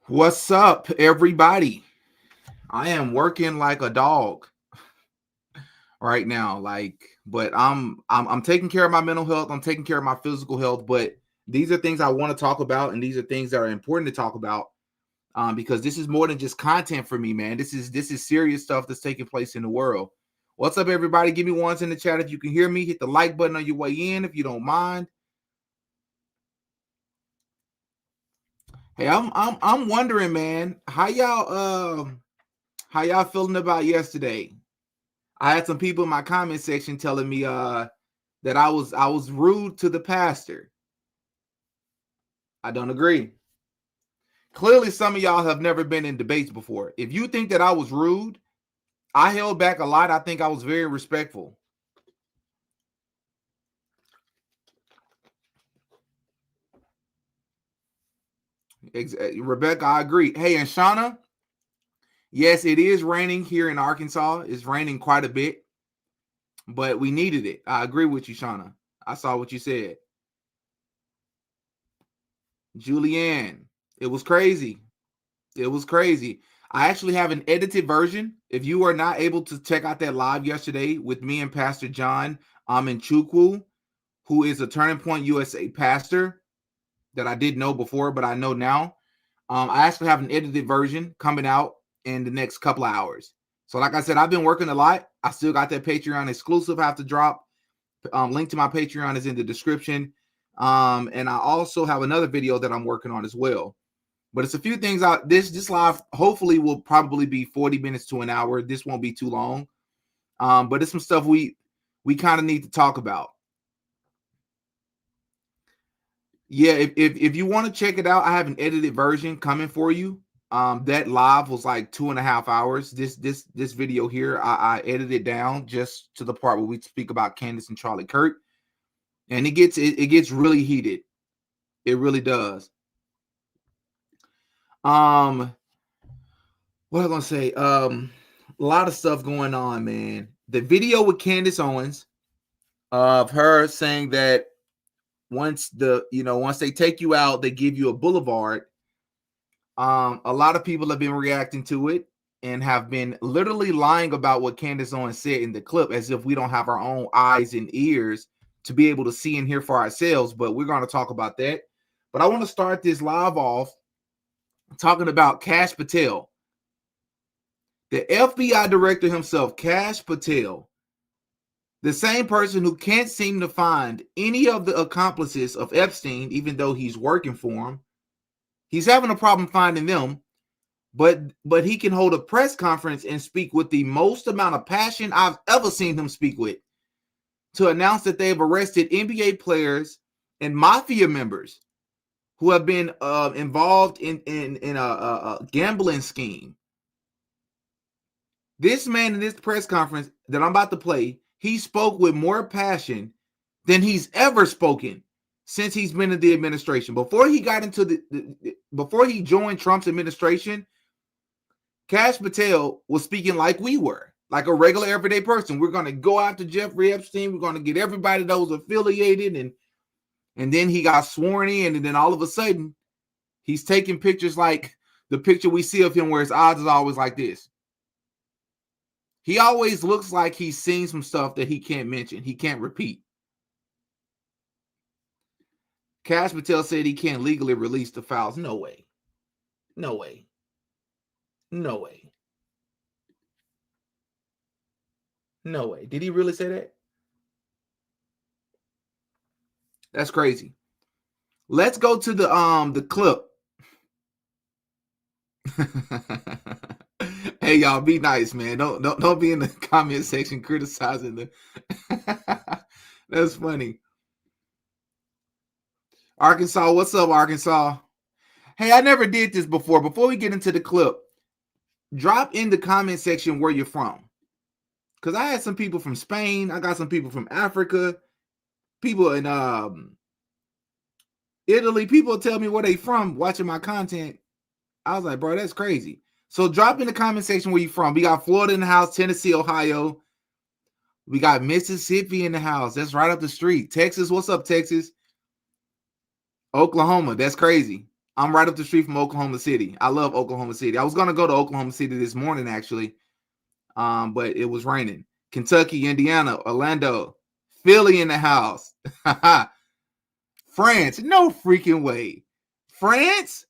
What's up, everybody? I am working like a dog right now, but I'm taking care of my mental health. I'm taking care of my physical health. But these are things I want to talk about, and these are things that are important to talk about. Because this is more than just content for me, man. This is serious stuff that's taking place in the world. What's up, everybody? Give me ones in the chat if you can hear me. Hit the like button on your way in if you don't mind. Hey, I'm wondering, man, how y'all feeling about yesterday? I had some people in my comment section telling me that I was rude to the pastor. I don't agree. Clearly, some of y'all have never been in debates before. If you think that I was rude, I held back a lot. I think I was very respectful. Rebecca, I agree. Hey, and Shauna, yes, it is raining here in Arkansas. It's raining quite a bit, but we needed it. I agree with you, Shauna. I saw what you said. Julianne, it was crazy. It was crazy. I actually have an edited version. If you are not able to check out that live yesterday with me and Pastor John Chukwu, who is a Turning Point USA pastor that I didn't know before, but I know now. I actually have an edited version coming out in the next couple of hours. So like I said, I've been working a lot. I still got that Patreon exclusive I have to drop. Link to my Patreon is in the description. And I also have another video that I'm working on as well. But it's a few things out. This live hopefully will probably be 40 minutes to an hour. This won't be too long. But it's some stuff we kind of need to talk about. Yeah, if you want to check it out, I have an edited version coming for you. That live was like 2.5 hours. This video here, I edited down just to the part where we speak about Candace and Charlie Kirk. And it gets really heated. It really does. What was I gonna say? A lot of stuff going on, man. The video with Candace Owens of her saying that once they take you out, they give you a boulevard. A lot of people have been reacting to it and have been literally lying about what Candace Owens said in the clip, as if we don't have our own eyes and ears to be able to see and hear for ourselves. But we're going to talk about that. But I want to start this live off talking about Kash Patel. The FBI director himself, Kash Patel, the same person who can't seem to find any of the accomplices of Epstein, even though he's working for him. He's having a problem finding them, but he can hold a press conference and speak with the most amount of passion I've ever seen him speak with to announce that they've arrested NBA players and mafia members who have been involved in a gambling scheme. This man in this press conference that I'm about to play, he spoke with more passion than he's ever spoken since he's been in the administration. Before he got into before he joined Trump's administration, Kash Patel was speaking like we were, like a regular everyday person. We're going to go after Jeffrey Epstein. We're going to get everybody that was affiliated. And then he got sworn in. And then all of a sudden, he's taking pictures like the picture we see of him where his eyes is always like this. He always looks like he's seen some stuff that he can't mention. He can't repeat. Kash Patel said he can't legally release the files. No way. No way. No way. No way. Did he really say that? That's crazy. Let's go to the clip. Hey, y'all, be nice, man. Don't be in the comment section criticizing the. That's funny. Arkansas, what's up, Arkansas? Hey, I never did this before. Before we get into the clip, drop in the comment section where you're from. Because I had some people from Spain. I got some people from Africa. People in Italy. People tell me where they from watching my content. I was like, bro, that's crazy. So drop in the comment section where you from. We got Florida in the house, Tennessee, Ohio. We got Mississippi in the house. That's right up the street. Texas, what's up, Texas? Oklahoma, that's crazy. I'm right up the street from Oklahoma City. I love Oklahoma City. I was going to go to Oklahoma City this morning, actually, but it was raining. Kentucky, Indiana, Orlando, Philly in the house. France, no freaking way. France?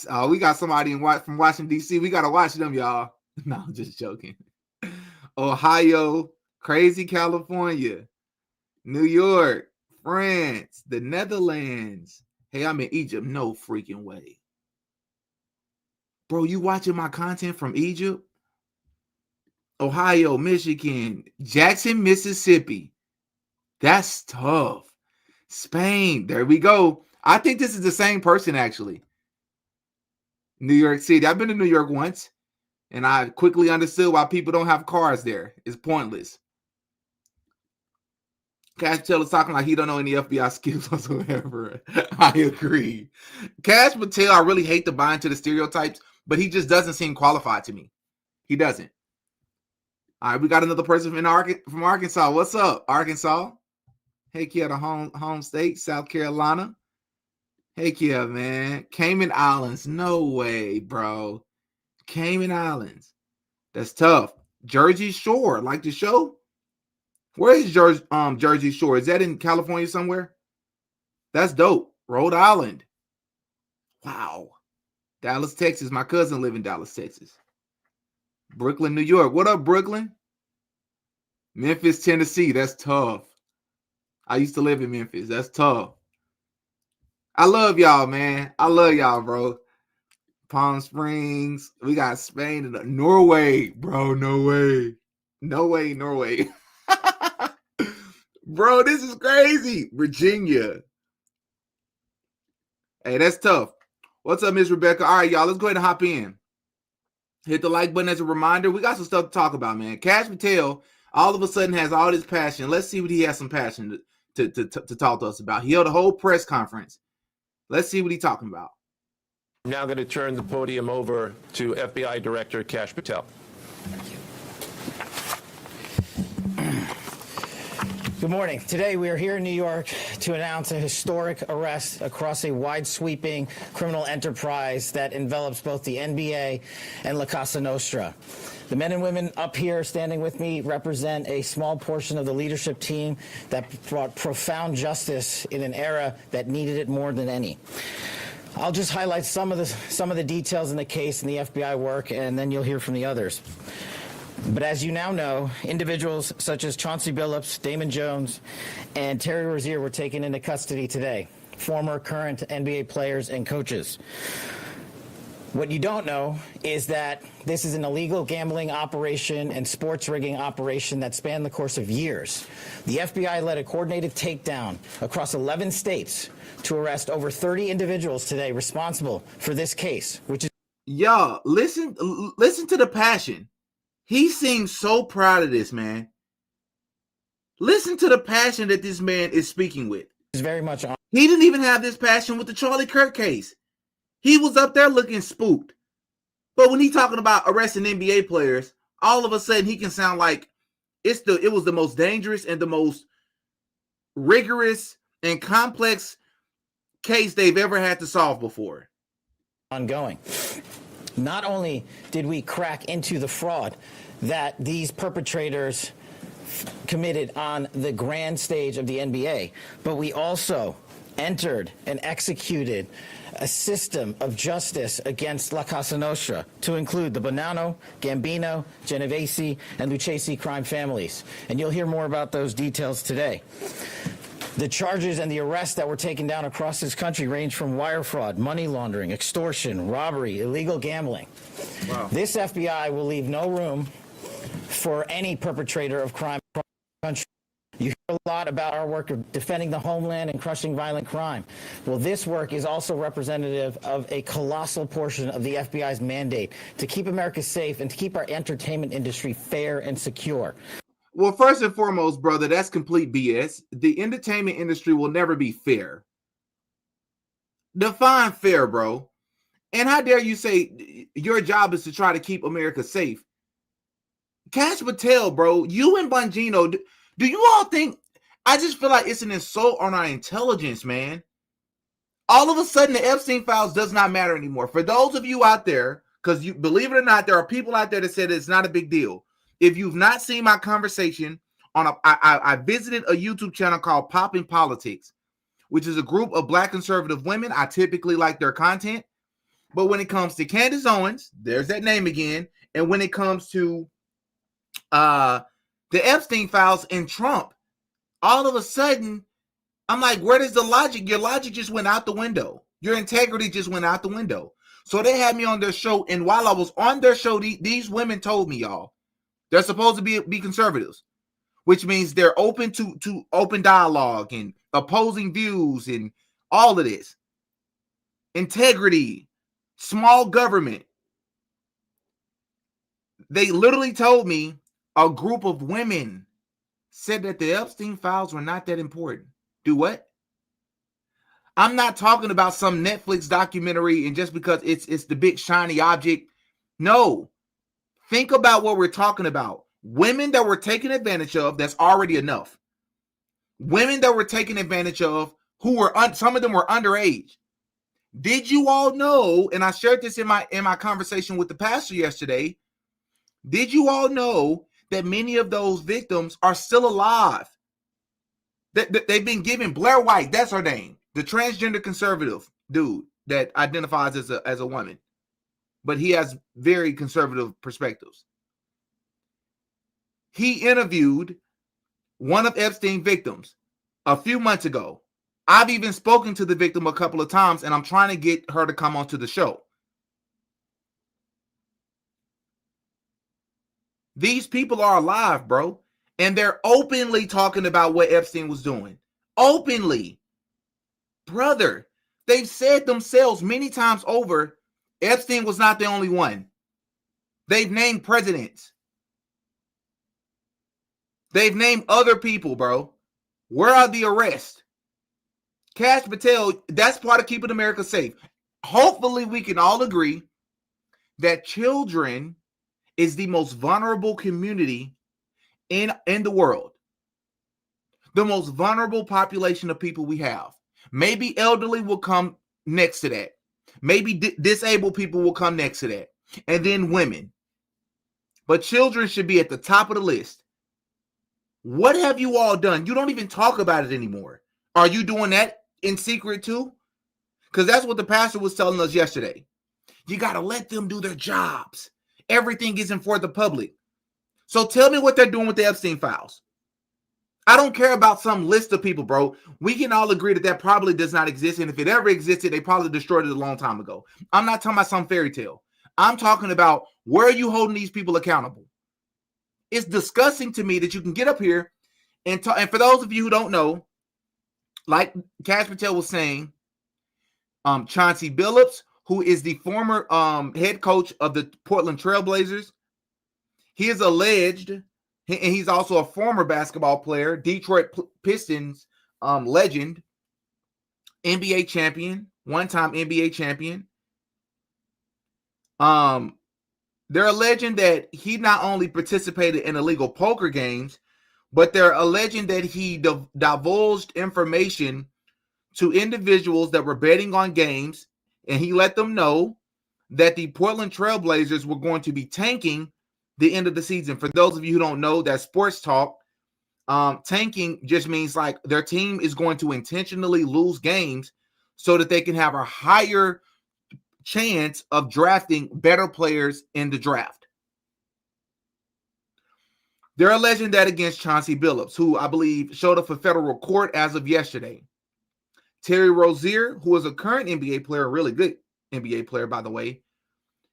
Oh, we got somebody from Washington, D.C. We got to watch them, y'all. No, I'm just joking. Ohio, crazy California, New York, France, the Netherlands. Hey, I'm in Egypt. No freaking way. Bro, you watching my content from Egypt? Ohio, Michigan, Jackson, Mississippi. That's tough. Spain. There we go. I think this is the same person, actually. New York City. I've been to New York once, and I quickly understood why people don't have cars there. It's pointless. Kash Patel is talking like he don't know any FBI skills whatsoever. I agree. Kash Patel, I really hate to buy into the stereotypes, but he just doesn't seem qualified to me. He doesn't. All right, we got another person from Arkansas. What's up, Arkansas? Hey, Kia, the home state, South Carolina. Hey, Kia, man. Cayman Islands. No way, bro. Cayman Islands. That's tough. Jersey Shore, like the show? Where is Jersey Shore? Is that in California somewhere? That's dope. Rhode Island. Wow. Dallas, Texas. My cousin lives in Dallas, Texas. Brooklyn, New York. What up, Brooklyn? Memphis, Tennessee. That's tough. I used to live in Memphis. That's tough. I love y'all, man. I love y'all, bro. Palm Springs. We got Spain and Norway, bro. No way. No way, Norway. Bro, this is crazy. Virginia. Hey, that's tough. What's up, Miss Rebecca? All right, y'all. Let's go ahead and hop in. Hit the like button as a reminder. We got some stuff to talk about, man. Kash Patel all of a sudden has all this passion. Let's see what he has some passion to talk to us about. He held a whole press conference. Let's see what he's talking about. I'm now going to turn the podium over to FBI Director Kash Patel. Thank you. Good morning. Today we are here in New York to announce a historic arrest across a wide-sweeping criminal enterprise that envelops both the NBA and La Cosa Nostra. The men and women up here standing with me represent a small portion of the leadership team that brought profound justice in an era that needed it more than any. I'll just highlight some of the details in the case and the FBI work, and then you'll hear from the others. But as you now know, individuals such as Chauncey Billups, Damon Jones, and Terry Rozier were taken into custody today, former, current NBA players and coaches. What you don't know is that this is an illegal gambling operation and sports rigging operation that spanned the course of years. The FBI led a coordinated takedown across 11 states to arrest over 30 individuals today responsible for this case, which is... Y'all, listen to the passion. He seems so proud of this, man. Listen to the passion that this man is speaking with. Is very much on. He didn't even have this passion with the Charlie Kirk case. He was up there looking spooked. But when he's talking about arresting NBA players, all of a sudden he can sound like it was the most dangerous and the most rigorous and complex case they've ever had to solve before. Ongoing. Not only did we crack into the fraud that these perpetrators committed on the grand stage of the NBA, but we also entered and executed a system of justice against La Cosa Nostra to include the Bonanno, Gambino, Genovese, and Lucchese crime families. And you'll hear more about those details today. The charges and the arrests that were taken down across this country range from wire fraud, money laundering, extortion, robbery, illegal gambling. Wow. This FBI will leave no room for any perpetrator of crime across the country. You hear a lot about our work of defending the homeland and crushing violent crime. Well, this work is also representative of a colossal portion of the FBI's mandate to keep America safe and to keep our entertainment industry fair and secure. Well, first and foremost, brother, that's complete BS. The entertainment industry will never be fair. Define fair, bro. And how dare you say your job is to try to keep America safe? Kash Patel, bro, you and Bongino, do you all think, I just feel like it's an insult on our intelligence, man. All of a sudden, the Epstein files does not matter anymore. For those of you out there, because you believe it or not, there are people out there that said it's not a big deal. If you've not seen my conversation I visited a YouTube channel called Poppin' Politics, which is a group of Black conservative women. I typically like their content. But when it comes to Candace Owens, there's that name again. And when it comes to the Epstein files and Trump, all of a sudden, I'm like, where does the logic? Your logic just went out the window. Your integrity just went out the window. So they had me on their show. And while I was on their show, these women told me, y'all, they're supposed to be conservatives, which means they're open to open dialogue and opposing views and all of this. Integrity, small government. They literally told me a group of women said that the Epstein files were not that important. Do what? I'm not talking about some Netflix documentary and just because it's the big shiny object. No. Think about what we're talking about. Women that were taken advantage of, that's already enough. Women that were taken advantage of who were some of them were underage. Did you all know, and I shared this in my conversation with the pastor yesterday, did you all know that many of those victims are still alive? They've been given Blair White, that's her name, the transgender conservative dude that identifies as a woman, but he has very conservative perspectives. He interviewed one of Epstein's victims a few months ago. I've even spoken to the victim a couple of times, and I'm trying to get her to come onto the show. These people are alive, bro, and they're openly talking about what Epstein was doing. Openly. Brother, they've said themselves many times over, Epstein was not the only one. They've named presidents. They've named other people, bro. Where are the arrests? Kash, Patel, that's part of keeping America safe. Hopefully, we can all agree that children is the most vulnerable community in the world. The most vulnerable population of people we have. Maybe elderly will come next to that. Maybe disabled people will come next to that. And then women. But children should be at the top of the list. What have you all done? You don't even talk about it anymore. Are you doing that in secret too? Because that's what the pastor was telling us yesterday. You got to let them do their jobs. Everything isn't for the public. So tell me what they're doing with the Epstein files. I don't care about some list of people, bro. We can all agree that probably does not exist. And if it ever existed, they probably destroyed it a long time ago. I'm not talking about some fairy tale. I'm talking about where are you holding these people accountable? It's disgusting to me that you can get up here and talk. And for those of you who don't know, like Kash Patel was saying, Chauncey Billups, who is the former head coach of the Portland Trailblazers, he is alleged, and he's also a former basketball player, Detroit Pistons legend, NBA champion, one-time NBA champion. They're alleging that he not only participated in illegal poker games, but they're alleging that he divulged information to individuals that were betting on games, and he let them know that the Portland Trailblazers were going to be tanking the end of the season. For those of you who don't know, that sports talk, tanking just means like their team is going to intentionally lose games so that they can have a higher chance of drafting better players in the draft. They're alleging that against Chauncey Billups, who I believe showed up for federal court as of yesterday. Terry Rozier, who is a current NBA player, a really good NBA player, by the way,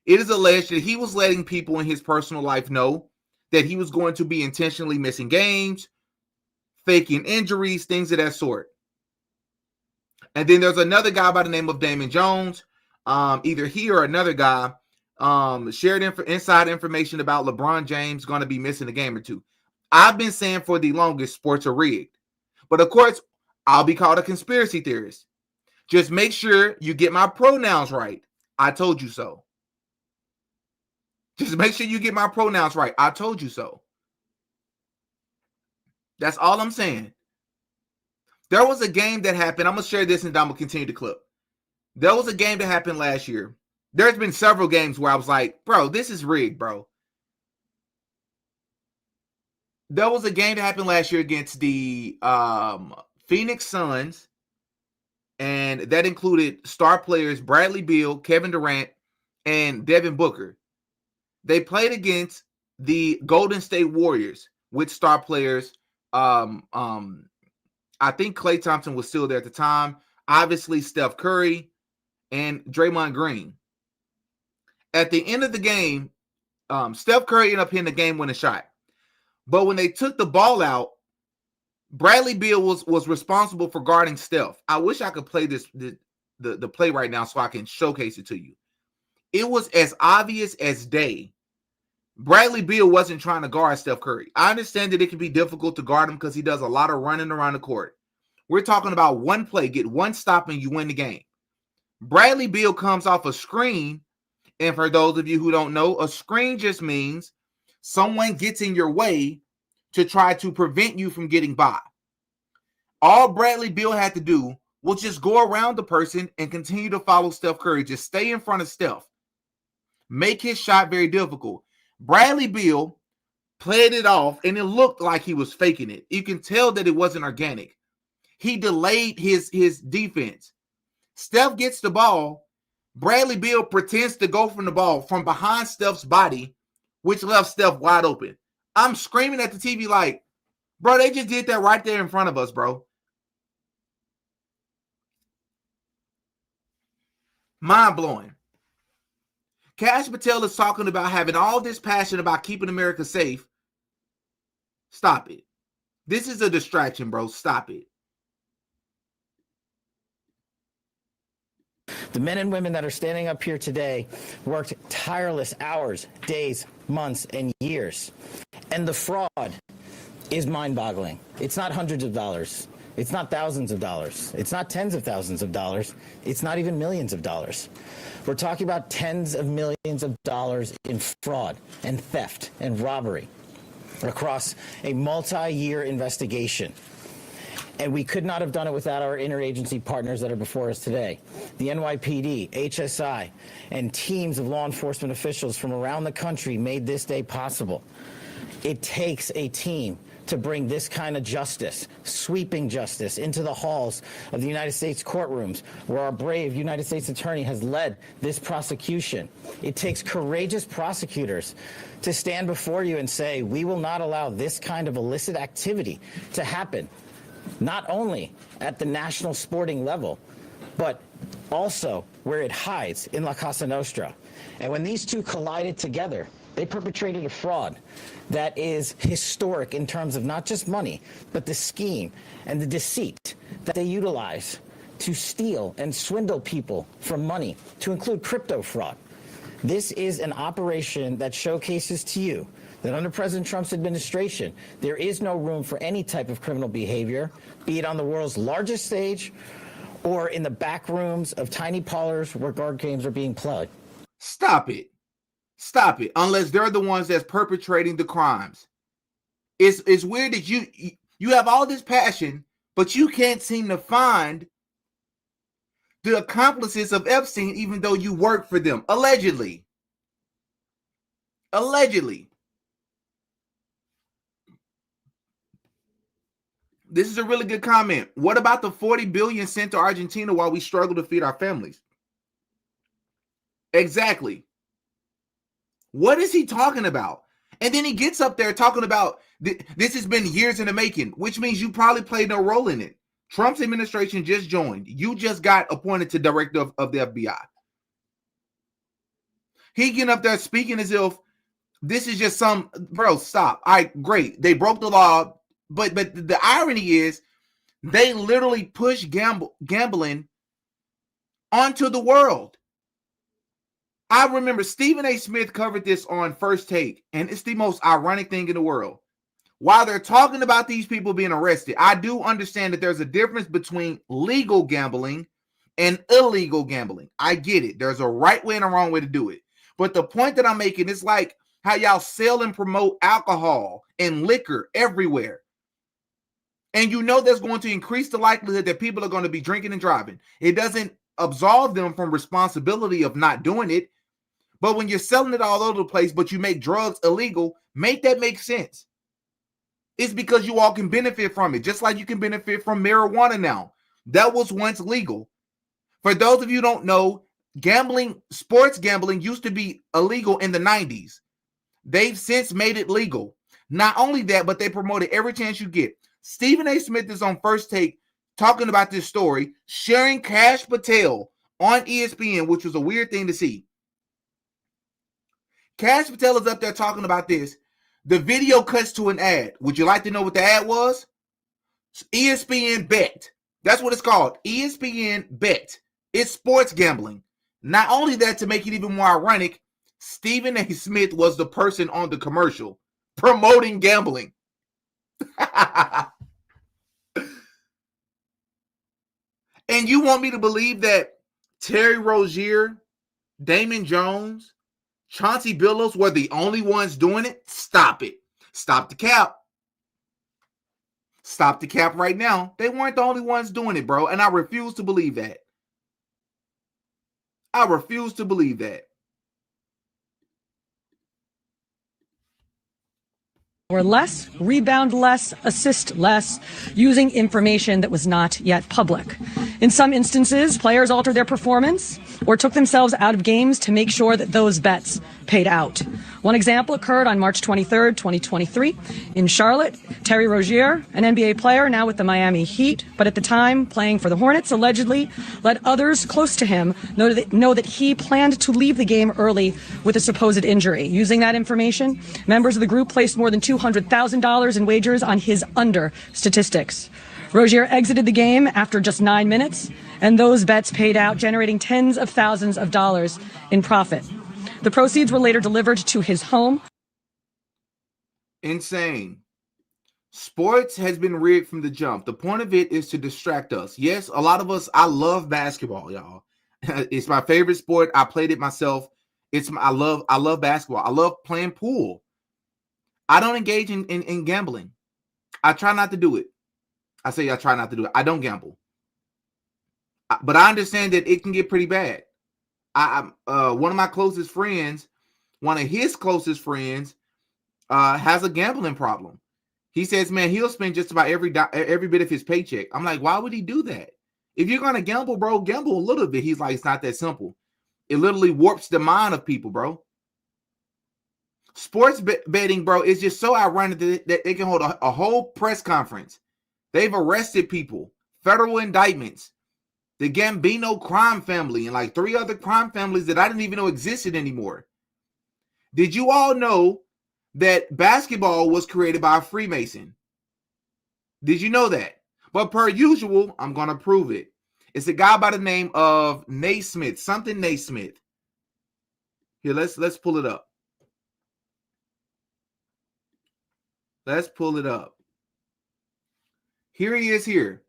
it is alleged that he was letting people in his personal life know that he was going to be intentionally missing games, faking injuries, things of that sort. And then there's another guy by the name of Damon Jones. Either he or another guy shared inside information about LeBron James going to be missing a game or two. I've been saying for the longest, sports are rigged. But of course, I'll be called a conspiracy theorist. Just make sure you get my pronouns right. I told you so. Just make sure you get my pronouns right. I told you so. That's all I'm saying. There was a game that happened. I'm going to share this and I'm going to continue the clip. There was a game that happened last year. There's been several games where I was like, bro, this is rigged, bro. There was a game that happened last year against the Phoenix Suns, and that included star players Bradley Beal, Kevin Durant, and Devin Booker. They played against the Golden State Warriors with star players. I think Klay Thompson was still there at the time. Obviously, Steph Curry and Draymond Green. At the end of the game, Steph Curry ended up hitting the game-winning shot. But when they took the ball out, Bradley Beal was responsible for guarding Steph. I wish I could play the play right now so I can showcase it to you. It was as obvious as day. Bradley Beal wasn't trying to guard Steph Curry. I understand that it can be difficult to guard him because he does a lot of running around the court. We're talking about one play, get one stop, and you win the game. Bradley Beal comes off a screen, and for those of you who don't know, a screen just means someone gets in your way to try to prevent you from getting by. All Bradley Beal had to do was just go around the person and continue to follow Steph Curry. Just stay in front of Steph. Make his shot very difficult. Bradley Beal played it off, and it looked like he was faking it. You can tell that it wasn't organic. He delayed his defense. Steph gets the ball. Bradley Beal pretends to go from the ball from behind Steph's body, which left Steph wide open. I'm screaming at the TV like, bro, they just did that right there in front of us, bro. Mind-blowing. Kash Patel is talking about having all this passion about keeping America safe. Stop it. This is a distraction, bro. Stop it. The men and women that are standing up here today worked tireless hours, days, months, and years. And the fraud is mind-boggling. It's not hundreds of dollars. It's not thousands of dollars. It's not tens of thousands of dollars. It's not even millions of dollars. We're talking about tens of millions of dollars in fraud and theft and robbery across a multi-year investigation. And we could not have done it without our interagency partners that are before us today. The NYPD, HSI, and teams of law enforcement officials from around the country made this day possible. It takes a team to bring this kind of justice, sweeping justice, into the halls of the United States courtrooms, where our brave United States attorney has led this prosecution. It takes courageous prosecutors to stand before you and say, we will not allow this kind of illicit activity to happen, not only at the national sporting level, but also where it hides in La Cosa Nostra. And when these two collided together, they perpetrated a fraud that is historic in terms of not just money, but the scheme and the deceit that they utilize to steal and swindle people from money, to include crypto fraud. This is an operation that showcases to you that under President Trump's administration, there is no room for any type of criminal behavior, be it on the world's largest stage or in the back rooms of tiny parlors where card games are being played. Stop it. Stop it. Unless they're the ones that's perpetrating the crimes. It's weird that you have all this passion, but you can't seem to find the accomplices of Epstein, even though you work for them. Allegedly. Allegedly. This is a really good comment. What about the $40 billion sent to Argentina while we struggle to feed our families? Exactly. What is he talking about? And then he gets up there talking about this has been years in the making, which means you probably played no role in it. Trump's administration just joined. You just got appointed to director of the FBI. He getting up there speaking as if this is just some, bro, stop. All right, great. They broke the law. But the irony is they literally push gambling onto the world. I remember Stephen A. Smith covered this on First Take, and it's the most ironic thing in the world. While they're talking about these people being arrested, I do understand that there's a difference between legal gambling and illegal gambling. I get it. There's a right way and a wrong way to do it. But the point that I'm making is like how y'all sell and promote alcohol and liquor everywhere. And you know that's going to increase the likelihood that people are going to be drinking and driving. It doesn't absolve them from responsibility of not doing it. But when you're selling it all over the place, but you make drugs illegal, make that make sense. It's because you all can benefit from it, just like you can benefit from marijuana now. That was once legal. For those of you who don't know, gambling, sports gambling used to be illegal in the 90s. They've since made it legal. Not only that, but they promote it every chance you get. Stephen A. Smith is on First Take talking about this story, sharing Kash Patel on ESPN, which was a weird thing to see. Kash Patel is up there talking about this. The video cuts to an ad. Would you like to know what the ad was? ESPN Bet. That's what it's called. ESPN Bet. It's sports gambling. Not only that, to make it even more ironic, Stephen A. Smith was the person on the commercial promoting gambling. And you want me to believe that Terry Rozier, Damon Jones, Chauncey Billups were the only ones doing it? Stop it. Stop the cap. Stop the cap right now. They weren't the only ones doing it, bro. And I refuse to believe that. I refuse to believe that. Or less, rebound less, assist less, using information that was not yet public. In some instances, players altered their performance or took themselves out of games to make sure that those bets paid out. One example occurred on March 23rd, 2023 in Charlotte. Terry Rozier, an NBA player now with the Miami Heat, but at the time playing for the Hornets, allegedly let others close to him know that he planned to leave the game early with a supposed injury. Using that information, members of the group placed more than $200,000 in wagers on his under statistics. Rozier exited the game after just 9 minutes, and those bets paid out, generating tens of thousands of dollars in profit. The proceeds were later delivered to his home. Insane. Sports has been rigged from the jump. The point of it is to distract us. Yes, a lot of us, I love basketball, y'all. It's my favorite sport. I played it myself. I love basketball. I love playing pool. I don't engage in gambling. I try not to do it. I say I try not to do it. I don't gamble. But I understand that it can get pretty bad. One of my closest friends, one of his closest friends, has a gambling problem. He says, man, he'll spend just about every bit of his paycheck. I'm like, why would he do that? If you're going to gamble, bro, gamble a little bit. He's like, it's not that simple. It literally warps the mind of people, bro. Sports betting, bro, is just so ironic that they can hold a whole press conference. They've arrested people, federal indictments, the Gambino crime family, and like 3 other crime families that I didn't even know existed anymore. Did you all know that basketball was created by a Freemason? Did you know that? But per usual, I'm going to prove it. It's a guy by the name of Naismith, something Naismith. Here, let's pull it up. Let's pull it up. Here he is here.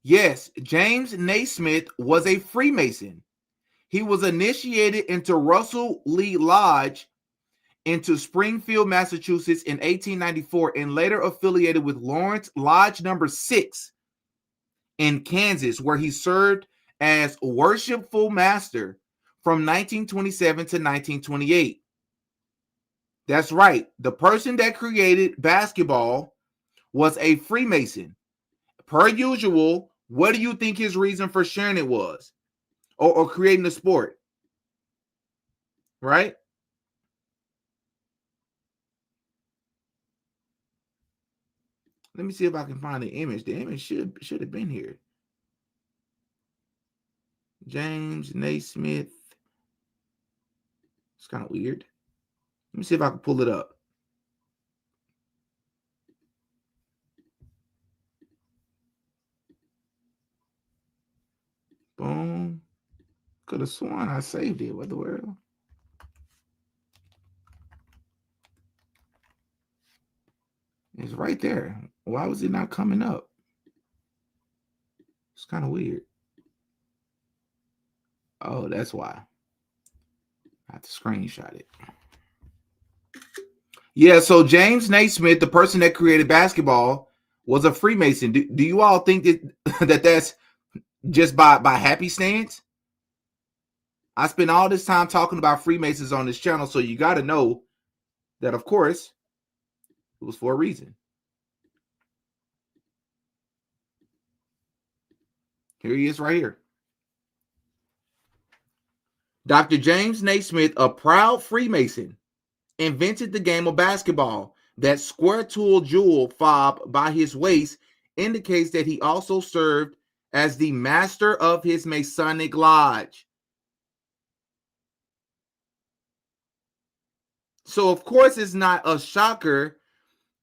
Yes, James Naismith was a Freemason. He was initiated into Russell Lee Lodge into Springfield, Massachusetts in 1894 and later affiliated with Lawrence Lodge number 6 in Kansas, where he served as worshipful master from 1927 to 1928. That's right. The person that created basketball was a Freemason. Per usual, what do you think his reason for sharing it was? Or creating the sport? Right? Let me see if I can find the image. The image should have been here. James Naismith. It's kind of weird. Let me see if I can pull it up. Boom. Could have sworn I saved it. What the world? It's right there. Why was it not coming up? It's kind of weird. Oh, that's why. I have to screenshot it. Yeah, so James Naismith, the person that created basketball, was a Freemason. Do you all think that that's just by happenstance? I spent all this time talking about Freemasons on this channel, so you got to know that, of course, it was for a reason. Here he is right here. Dr. James Naismith, a proud Freemason, invented the game of basketball. That square tool jewel fob by his waist indicates that he also served as the master of his Masonic lodge. So, of course, it's not a shocker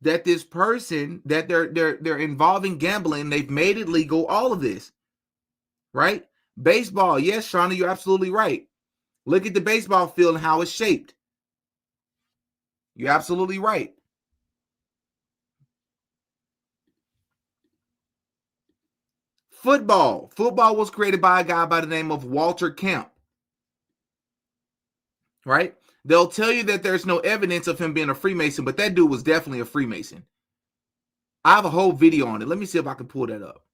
that this person, that they're involving gambling, they've made it legal, all of this, right? Baseball, yes, Shauna, you're absolutely right. Look at the baseball field and how it's shaped. You're absolutely right. Football was created by a guy by the name of Walter Camp, right? They'll tell you that there's no evidence of him being a Freemason, but that dude was definitely a Freemason. I have a whole video on it. Let me see if I can pull that up.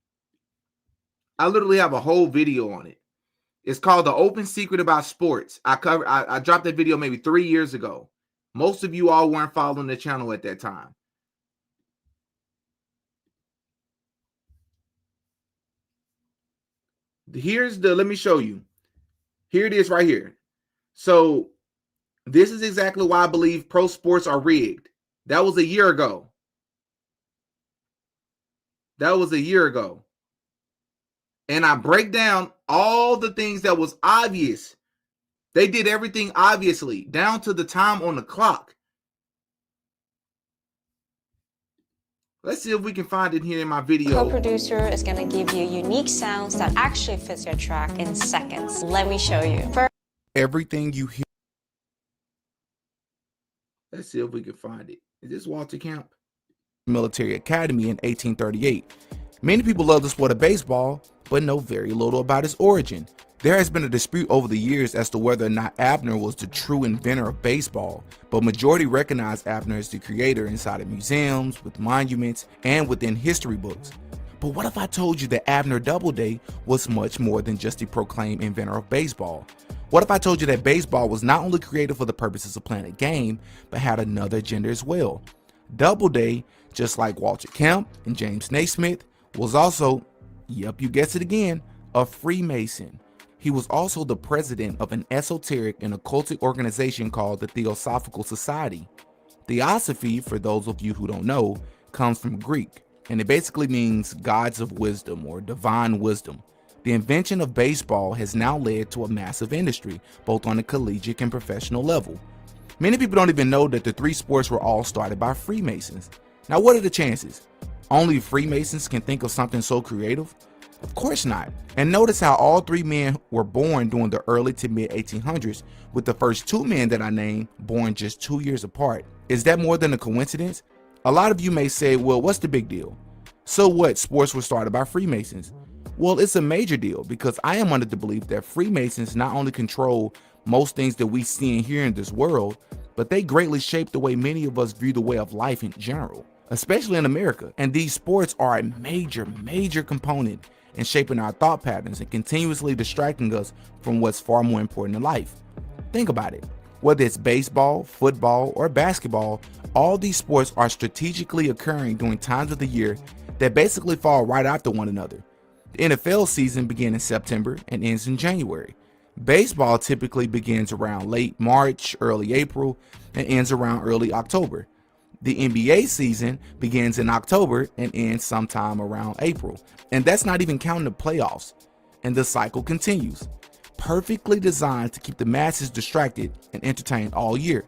I literally have a whole video on it. It's called The Open Secret About Sports. I dropped that video maybe 3 years ago. Most of you all weren't following the channel at that time. Let me show you. Here it is right here. So this is exactly why I believe pro sports are rigged. That was a year ago. And I break down all the things that was obvious. They did everything obviously, down to the time on the clock. Let's see if we can find it here in my video. Co-producer is going to give you unique sounds that actually fits your track in seconds. Let me show you. Everything you hear. Let's see if we can find it. Is this Walter Camp? Military Academy in 1838. Many people love the sport of baseball, but know very little about its origin. There has been a dispute over the years as to whether or not Abner was the true inventor of baseball, but majority recognize Abner as the creator inside of museums, with monuments, and within history books. But what if I told you that Abner Doubleday was much more than just the proclaimed inventor of baseball? What if I told you that baseball was not only created for the purposes of playing a game, but had another agenda as well? Doubleday, just like Walter Camp and James Naismith, was also, yep, you guessed it again, a Freemason. He was also the president of an esoteric and occultic organization called the Theosophical Society. Theosophy, for those of you who don't know, comes from Greek, and it basically means gods of wisdom or divine wisdom. The invention of baseball has now led to a massive industry, both on a collegiate and professional level. Many people don't even know that the three sports were all started by Freemasons. Now, what are the chances? Only Freemasons can think of something so creative? Of course not. And notice how all three men were born during the early to mid 1800s, with the first two men that I named born just 2 years apart. Is that more than a coincidence? A lot of you may say, well, what's the big deal? So what, sports were started by Freemasons? Well, it's a major deal because I am under the belief that Freemasons not only control most things that we see and hear in this world, but they greatly shape the way many of us view the way of life in general, especially in America. And these sports are a major component in shaping our thought patterns and continuously distracting us from what's far more important in life. Think about it. Whether it's baseball, football, or basketball, all these sports are strategically occurring during times of the year that basically fall right after one another. The NFL season begins in September and ends in January. Baseball typically begins around late March, early April, and ends around early October. The NBA season begins in October and ends sometime around April. And that's not even counting the playoffs. And the cycle continues. Perfectly designed to keep the masses distracted and entertained all year.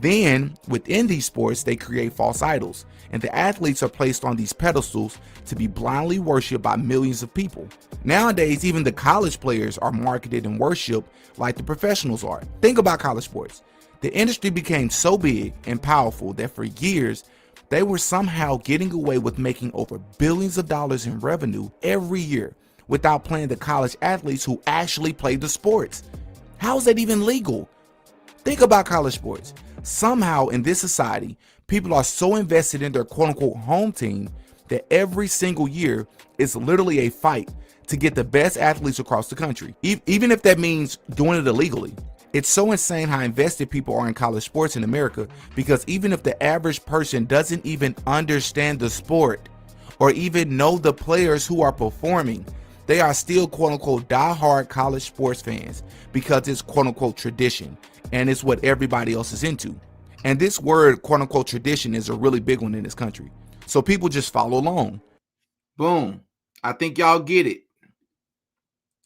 Then, within these sports, they create false idols, and the athletes are placed on these pedestals to be blindly worshipped by millions of people. Nowadays, even the college players are marketed and worshipped like the professionals are. Think about college sports. The industry became so big and powerful that for years, they were somehow getting away with making over billions of dollars in revenue every year without playing the college athletes who actually played the sports. How is that even legal? Think about college sports. Somehow in this society, people are so invested in their quote-unquote home team that every single year is literally a fight to get the best athletes across the country, even if that means doing it illegally. It's so insane how invested people are in college sports in America, because even if the average person doesn't even understand the sport or even know the players who are performing, they are still quote unquote diehard college sports fans because it's quote unquote tradition and it's what everybody else is into. And this word quote unquote tradition is a really big one in this country. So people just follow along. Boom. I think y'all get it.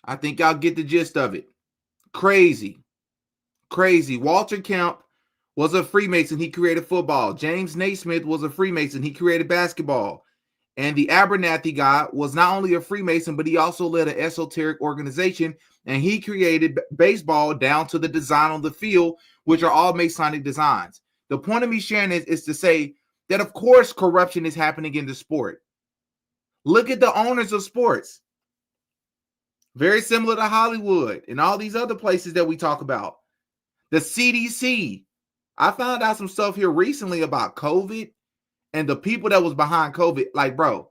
I think y'all get the gist of it. Crazy. Walter Camp was a Freemason. He created football. James Naismith was a Freemason. He created basketball. And the Abernathy guy was not only a Freemason, but he also led an esoteric organization, and he created baseball down to the design on the field, which are all Masonic designs. The point of me sharing is to say that, of course, corruption is happening in the sport. Look at the owners of sports. Very similar to Hollywood and all these other places that we talk about. The CDC. I found out some stuff here recently about COVID and the people that was behind COVID. Like, bro,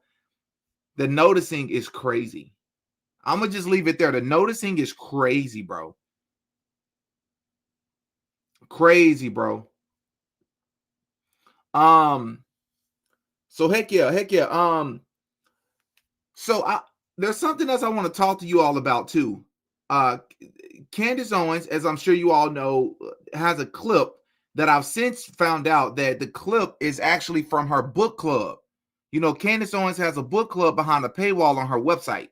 the noticing is crazy. I'm going to just leave it there. The noticing is crazy, bro. Crazy, bro. So heck yeah. There's something else I want to talk to you all about too. Candace Owens, as I'm sure you all know, has a clip that I've since found out that the clip is actually from her book club. You know, Candace Owens has a book club behind a paywall on her website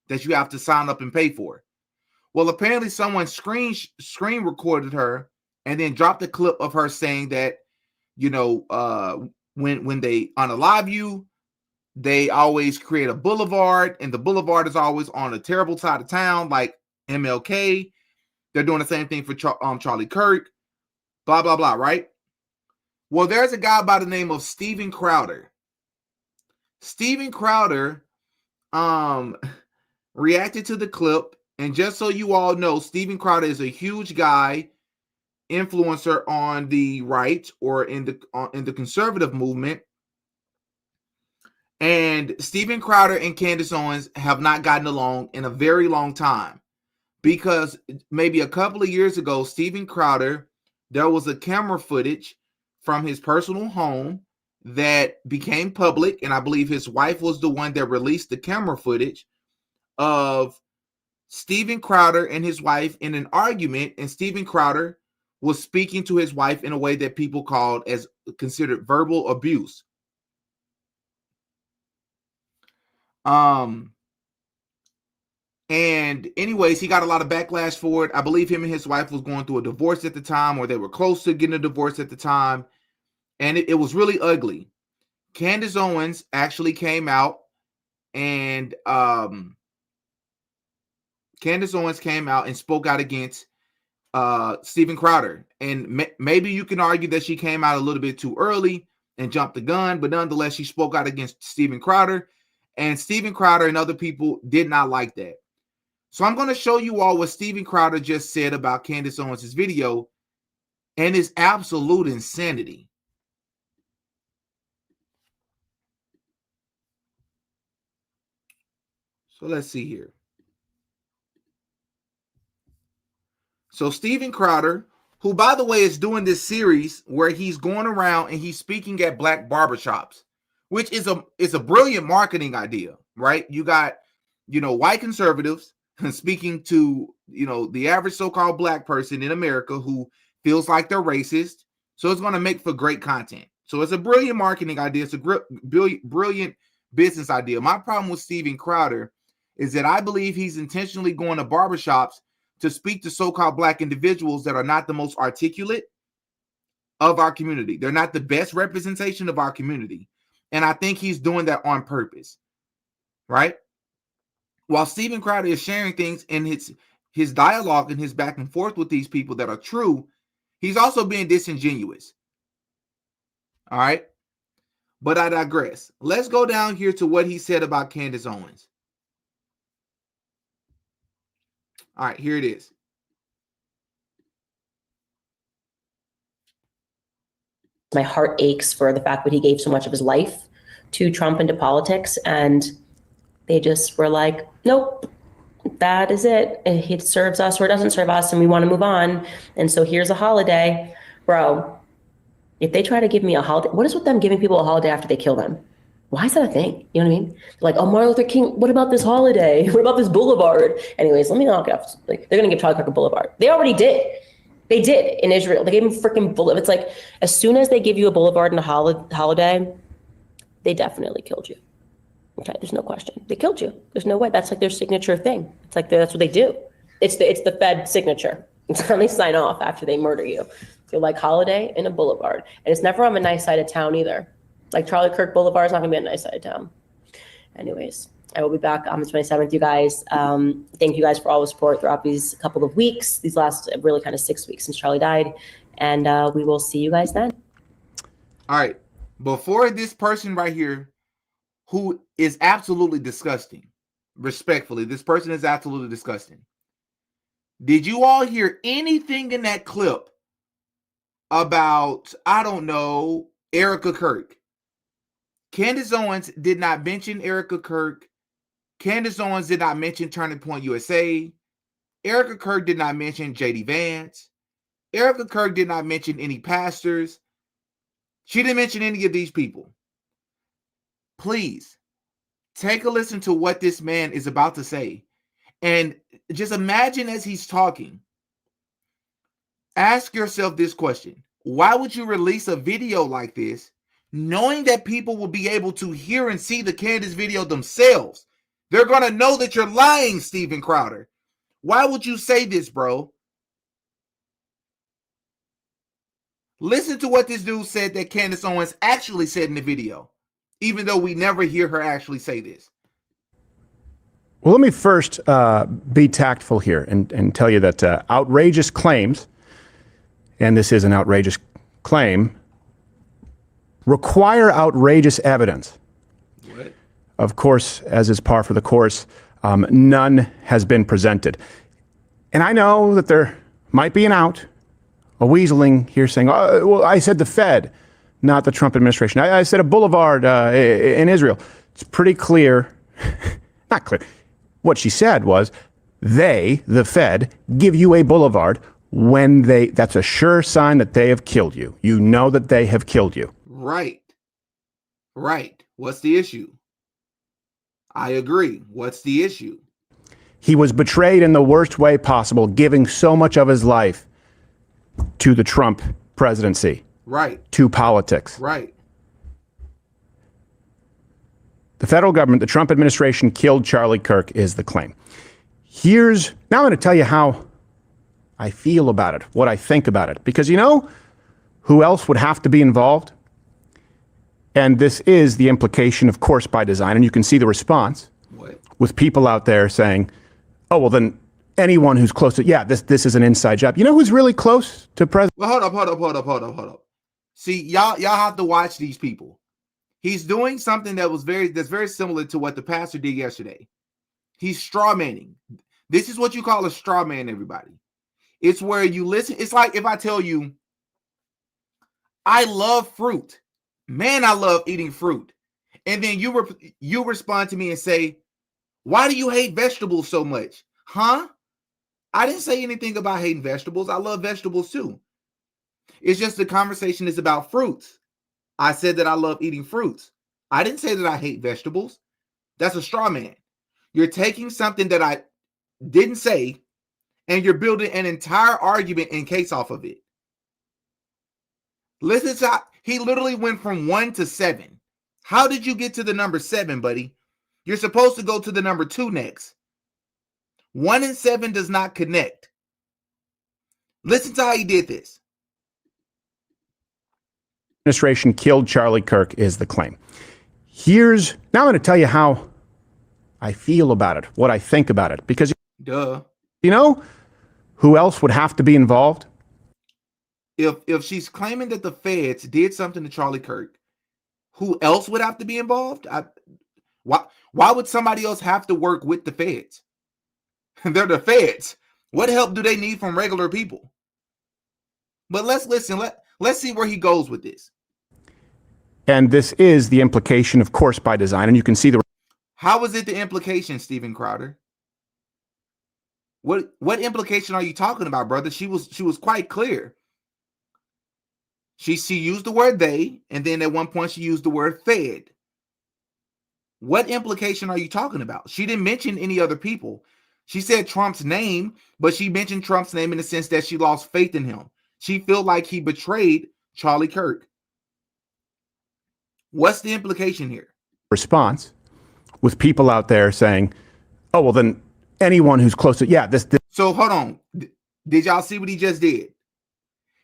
that you have to sign up and pay for. Well, apparently someone screen recorded her and then dropped a clip of her saying that, you know, when they unalive you, they always create a boulevard, and the boulevard is always on a terrible side of town, like MLK. They're doing the same thing for Charlie Kirk, blah, blah, blah, right? Well, there's a guy by the name of Steven Crowder. Steven Crowder reacted to the clip, and just so you all know, Steven Crowder is a huge guy, influencer on the right or in the conservative movement. And Steven Crowder and Candace Owens have not gotten along in a very long time, because maybe a couple of years ago, Steven Crowder, there was a camera footage from his personal home that became public, and I believe his wife was the one that released the camera footage of Steven Crowder and his wife in an argument, and Steven Crowder was speaking to his wife in a way that people considered verbal abuse. And anyways, he got a lot of backlash for it. I believe him and his wife was going through a divorce at the time, or they were close to getting a divorce at the time. And it was really ugly. Candace Owens actually came out and spoke out against Steven Crowder. And maybe you can argue that she came out a little bit too early and jumped the gun, but nonetheless, she spoke out against Steven Crowder. And Steven Crowder and other people did not like that. So I'm going to show you all what Steven Crowder just said about Candace Owens' video and his absolute insanity. So let's see here. So Steven Crowder, who, by the way, is doing this series where he's going around and he's speaking at black barbershops, which is a brilliant marketing idea, right? You got, white conservatives speaking to, the average so-called black person in America who feels like they're racist. So it's going to make for great content. So it's a brilliant marketing idea. It's a brilliant business idea. My problem with Steven Crowder is that I believe he's intentionally going to barbershops to speak to so-called black individuals that are not the most articulate of our community. They're not the best representation of our community. And I think he's doing that on purpose, right? While Steven Crowder is sharing things in his dialogue and his back and forth with these people that are true, he's also being disingenuous. All right? But I digress. Let's go down here to what he said about Candace Owens. All right, here it is. My heart aches for the fact that he gave so much of his life to Trump and to politics. And They just were like, nope, that is it. It serves us or it doesn't serve us, and we want to move on. And so here's a holiday. Bro, if they try to give me a holiday, what is with them giving people a holiday after they kill them? Why is that a thing? You know what I mean? Like, oh, Martin Luther King, what about this holiday? What about this boulevard? Anyways, let me knock it off. Like, they're going to give Charlie Kirk a boulevard. They already did. They did in Israel. They gave him freaking boulevard. It's like, as soon as they give you a boulevard and a holiday, they definitely killed you. Okay, there's no question. They killed you. There's no way. That's like their signature thing. It's like that's what they do. It's the Fed signature. It's how they sign off after they murder you. So like holiday and a boulevard. And it's never on a nice side of town either. Like Charlie Kirk Boulevard is not going to be a nice side of town. Anyways, I will be back on the 27th, you guys. Thank you guys for all the support throughout these couple of weeks, these last really kind of 6 weeks since Charlie died. And we will see you guys then. All right. Before this person right here, who is absolutely disgusting, respectfully, this person is absolutely disgusting. Did you all hear anything in that clip about, I don't know, Erica Kirk? Candace Owens did not mention Erica Kirk. Candace Owens did not mention Turning Point USA. Erica Kirk did not mention JD Vance. Erica Kirk did not mention any pastors. She didn't mention any of these people. Please take a listen to what this man is about to say. And just imagine as he's talking, ask yourself this question. Why would you release a video like this knowing that people will be able to hear and see the Candace video themselves? They're going to know that you're lying, Steven Crowder. Why would you say this, bro? Listen to what this dude said that Candace Owens actually said in the video, even though we never hear her actually say this. Well, let me first be tactful here and tell you that outrageous claims, and this is an outrageous claim, require outrageous evidence. What? Of course, as is par for the course, none has been presented. And I know that there might be an out, a weaseling here saying, oh, well, I said the Fed, not the Trump administration. I said a boulevard in Israel. It's pretty clear, not clear. What she said was, they, the Fed, give you a boulevard when that's a sure sign that they have killed you. You know that they have killed you. Right. Right. What's the issue? I agree. What's the issue? He was betrayed in the worst way possible, giving so much of his life to the Trump presidency. Right. To politics. Right. The federal government, the Trump administration killed Charlie Kirk is the claim. Now I'm going to tell you how I feel about it, what I think about it. Because you know who else would have to be involved? And this is the implication, of course, by design. And you can see the response with people out there saying, oh, well, then anyone who's close to, this is an inside job. You know who's really close to President? Well, hold up. See, y'all have to watch these people. He's doing something that's very similar to what the pastor did yesterday. He's straw manning. This is what you call a straw man, everybody. It's where you listen. It's like if I tell you, I love fruit. Man, I love eating fruit. And then you respond to me and say, why do you hate vegetables so much? Huh? I didn't say anything about hating vegetables. I love vegetables too. It's just the conversation is about fruits. I said that I love eating fruits. I didn't say that I hate vegetables. That's a straw man. You're taking something that I didn't say and you're building an entire argument and case off of it. Listen to, he literally went from 1 to 7. How did you get to the number 7, buddy? You're supposed to go to the number 2 next. 1 and 7 does not connect. Listen to how he did this. Administration killed Charlie Kirk is the claim. Now I'm going to tell you how I feel about it, what I think about it. Because you know who else would have to be involved? If she's claiming that the feds did something to Charlie Kirk, who else would have to be involved? Why would somebody else have to work with the feds? They're the feds. What help do they need from regular people? But let's listen. Let's see where he goes with this. And this is the implication, of course, by design. And you can see the... How is it the implication, Steven Crowder? What implication are you talking about, brother? She was quite clear. She used the word they, and then at one point she used the word fed. What implication are you talking about? She didn't mention any other people. She said Trump's name, but she mentioned Trump's name in the sense that she lost faith in him. She felt like he betrayed Charlie Kirk. What's the implication here? Response with people out there saying, oh, well, then anyone who's close to, yeah, this. So hold on. Did y'all see what he just did?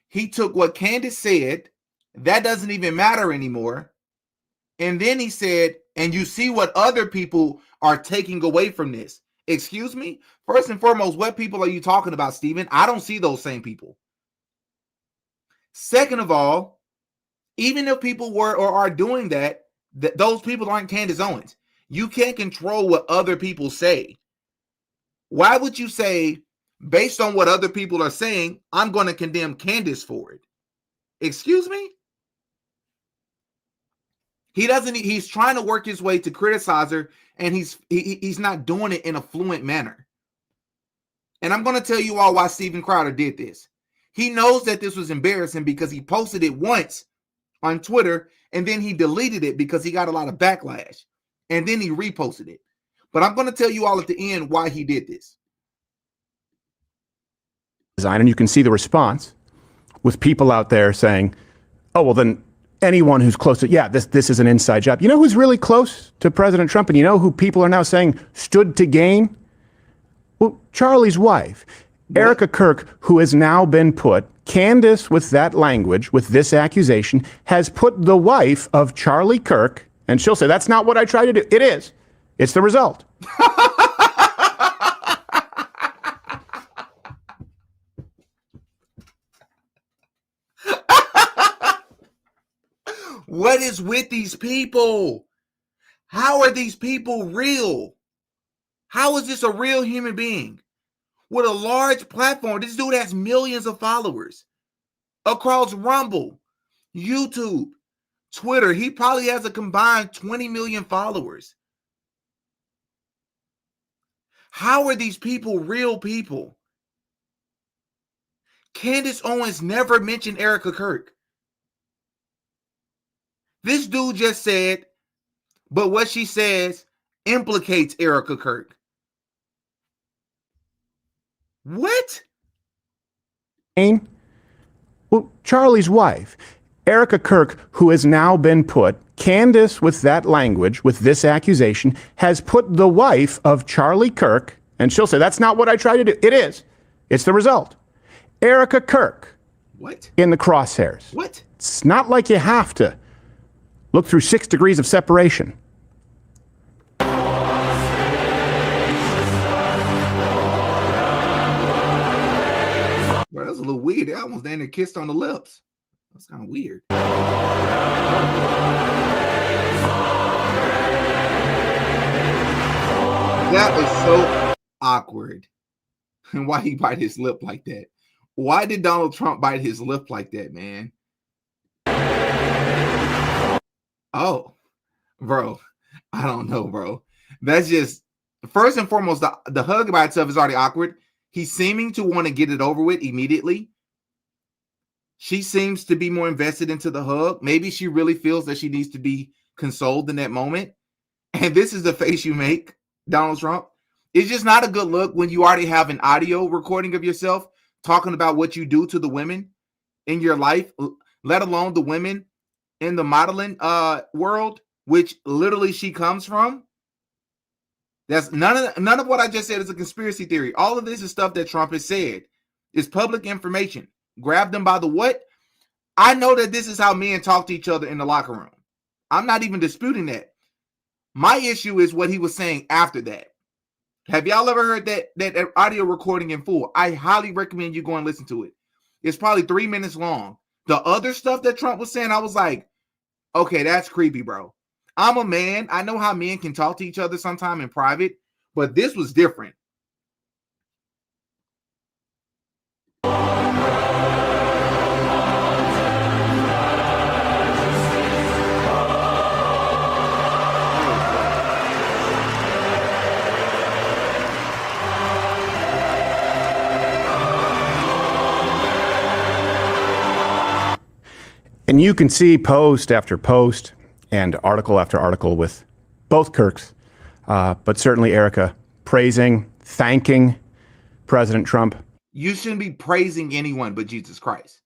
He took what Candace said, that doesn't even matter anymore. And then he said, and you see what other people are taking away from this. Excuse me? First and foremost, what people are you talking about, Stephen? I don't see those same people. Second of all, even if people were or are doing that, those people aren't Candace Owens. You can't control what other people say. Why would you say, based on what other people are saying, I'm going to condemn Candace for it? Excuse me? He's trying to work his way to criticize her, and he's not doing it in a fluent manner. And I'm going to tell you all why Steven Crowder did this. He knows that this was embarrassing because he posted it once on Twitter, and then he deleted it because he got a lot of backlash, and then he reposted it. But I'm going to tell you all at the end why he did this. And you can see the response with people out there saying, oh, well, then anyone who's close to, yeah, this is an inside job. You know who's really close to President Trump, and you know who people are now saying stood to gain? Well, Charlie's wife, Erica Kirk, who has now been put, Candace with that language, with this accusation, has put the wife of Charlie Kirk, and she'll say, that's not what I tried to do. It is. It's the result. What is with these people? How are these people real? How is this a real human being with a large platform? This dude has millions of followers across Rumble, YouTube, Twitter. He probably has a combined 20 million followers. How are these people real people? Candace Owens never mentioned Erica Kirk. This dude just said, but what she says implicates Erica Kirk. What? Well, Charlie's wife, Erica Kirk, who has now been put, Candace with that language, with this accusation, has put the wife of Charlie Kirk, and she'll say, that's not what I tried to do. It is. It's the result. Erica Kirk. What? In the crosshairs. What? It's not like you have to look through 6 degrees of separation. Bro, that's a little weird. They almost down there kissed on the lips. That's kind of weird. That was so awkward. And why he bite his lip like that? Why did Donald Trump bite his lip like that, man? Oh, bro. I don't know, bro. That's just, first and foremost, the hug by itself is already awkward. He's seeming to want to get it over with immediately. She seems to be more invested into the hug. Maybe she really feels that she needs to be consoled in that moment. And this is the face you make, Donald Trump. It's just not a good look when you already have an audio recording of yourself talking about what you do to the women in your life, let alone the women in the modeling world, which literally she comes from. That's none of what I just said is a conspiracy theory. All of this is stuff that Trump has said. It's public information. Grab them by the what? I know that this is how men talk to each other in the locker room. I'm not even disputing that. My issue is what he was saying after that. Have y'all ever heard that audio recording in full? I highly recommend you go and listen to it. It's probably 3 minutes long. The other stuff that Trump was saying, I was like, okay, that's creepy, bro. I'm a man. I know how men can talk to each other sometime in private, but this was different. And you can see post after post and article after article with both Kirks, but certainly Erica praising, thanking President Trump. You shouldn't be praising anyone but Jesus Christ.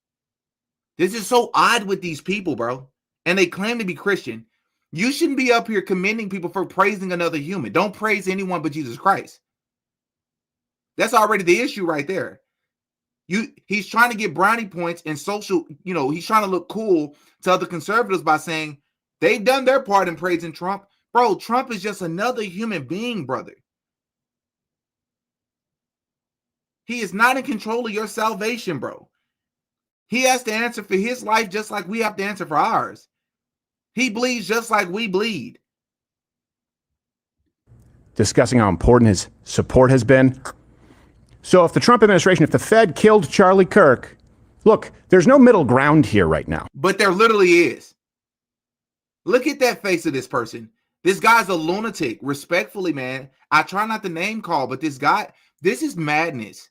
This is so odd with these people, bro. And they claim to be Christian. You shouldn't be up here commending people for praising another human. Don't praise anyone but Jesus Christ. That's already the issue right there. He's trying to get brownie points and social, he's trying to look cool to other conservatives by saying they've done their part in praising Trump. Bro, Trump is just another human being, brother. He is not in control of your salvation, bro. He has to answer for his life just like we have to answer for ours. He bleeds just like we bleed. Discussing how important his support has been. So if the Trump administration, if the Fed killed Charlie Kirk, look, there's no middle ground here right now. But there literally is. Look at that face of this person. This guy's a lunatic. Respectfully, man. I try not to name call, but this guy, this is madness.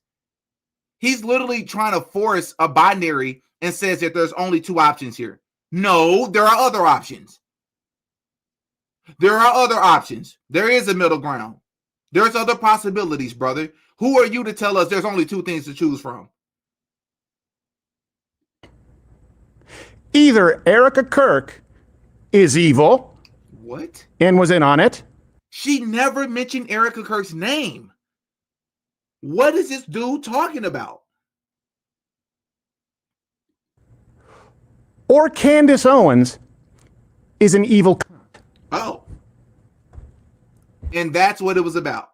He's literally trying to force a binary and says that there's only two options here. No, there are other options. There are other options. There is a middle ground. There's other possibilities, brother. Who are you to tell us there's only two things to choose from? Either Erica Kirk is evil. What? And was in on it. She never mentioned Erica Kirk's name. What is this dude talking about? Or Candace Owens is an evil. Oh. And that's what it was about.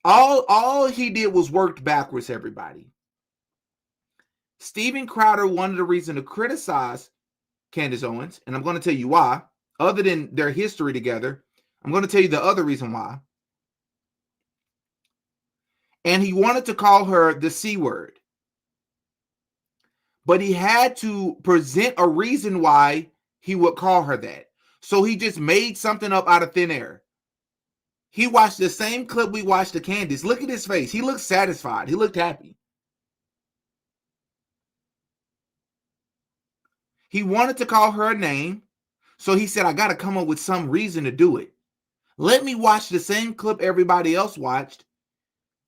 All he did was worked backwards, everybody. Steven Crowder wanted a reason to criticize Candace Owens, and I'm going to tell you why. Other than their history together, I'm going to tell you the other reason why. And he wanted to call her the C word. But he had to present a reason why he would call her that. So he just made something up out of thin air. He watched the same clip we watched of Candace. Look at his face. He looked satisfied. He looked happy. He wanted to call her a name. So he said, I got to come up with some reason to do it. Let me watch the same clip everybody else watched.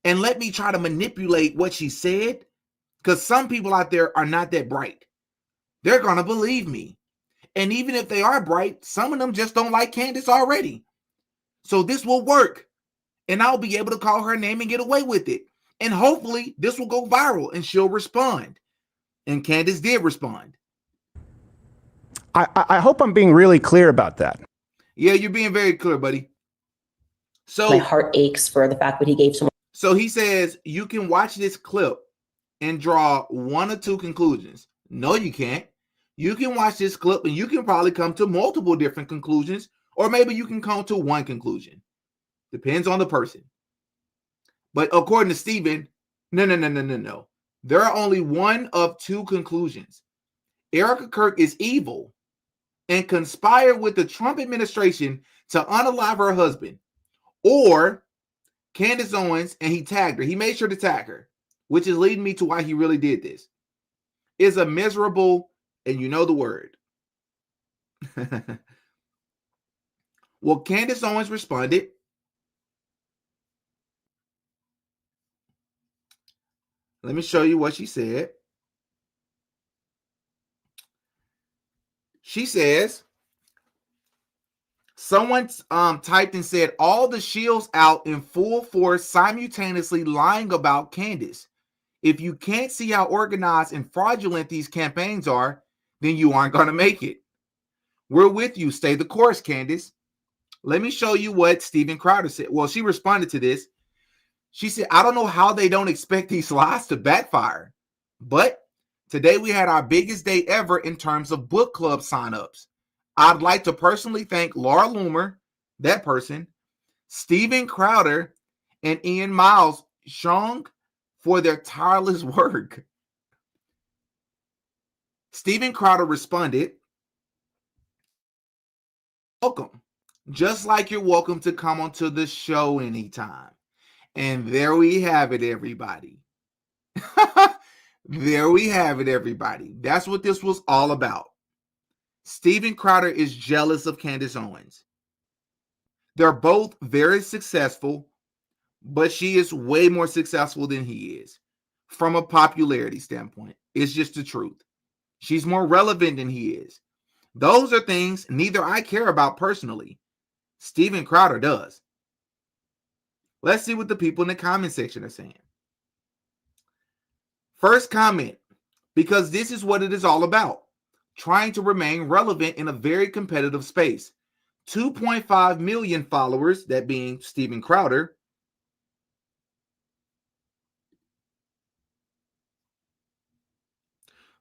And let me try to manipulate what she said. Because some people out there are not that bright. They're going to believe me. And even if they are bright, some of them just don't like Candace already. So this will work. And I'll be able to call her name and get away with it. And hopefully this will go viral and she'll respond. And Candace did respond. I hope I'm being really clear about that. Yeah, you're being very clear, buddy. So my heart aches for the fact that he gave someone. So he says you can watch this clip and draw one or two conclusions. No, you can't. You can watch this clip and you can probably come to multiple different conclusions, or maybe you can come to one conclusion. Depends on the person. But according to Steven, no. There are only one of two conclusions. Erica Kirk is evil and conspired with the Trump administration to unalive her husband, or Candace Owens, and he tagged her. He made sure to tag her, which is leading me to why he really did this, is a miserable, and you know the word. Well, Candace Owens responded. Let me show you what she said. She says, someone typed and said, all the shields out in full force, simultaneously lying about Candace. If you can't see how organized and fraudulent these campaigns are, then you aren't going to make it. We're with you. Stay the course, Candace. Let me show you what Steven Crowder said. Well, she responded to this. She said, I don't know how they don't expect these lies to backfire, but today we had our biggest day ever in terms of book club signups. I'd like to personally thank Laura Loomer, that person, Steven Crowder, and Ian Miles Shong for their tireless work. Steven Crowder responded, welcome. Just like you're welcome to come onto the show anytime. And there we have it, everybody. There we have it, everybody. That's what this was all about. Steven Crowder is jealous of Candace Owens. They're both very successful, but she is way more successful than he is from a popularity standpoint. It's just the truth. She's more relevant than he is. Those are things neither I care about personally. Steven Crowder does. Let's see what the people in the comment section are saying. First comment, because this is what it is all about. Trying to remain relevant in a very competitive space. 2.5 million followers, that being Steven Crowder,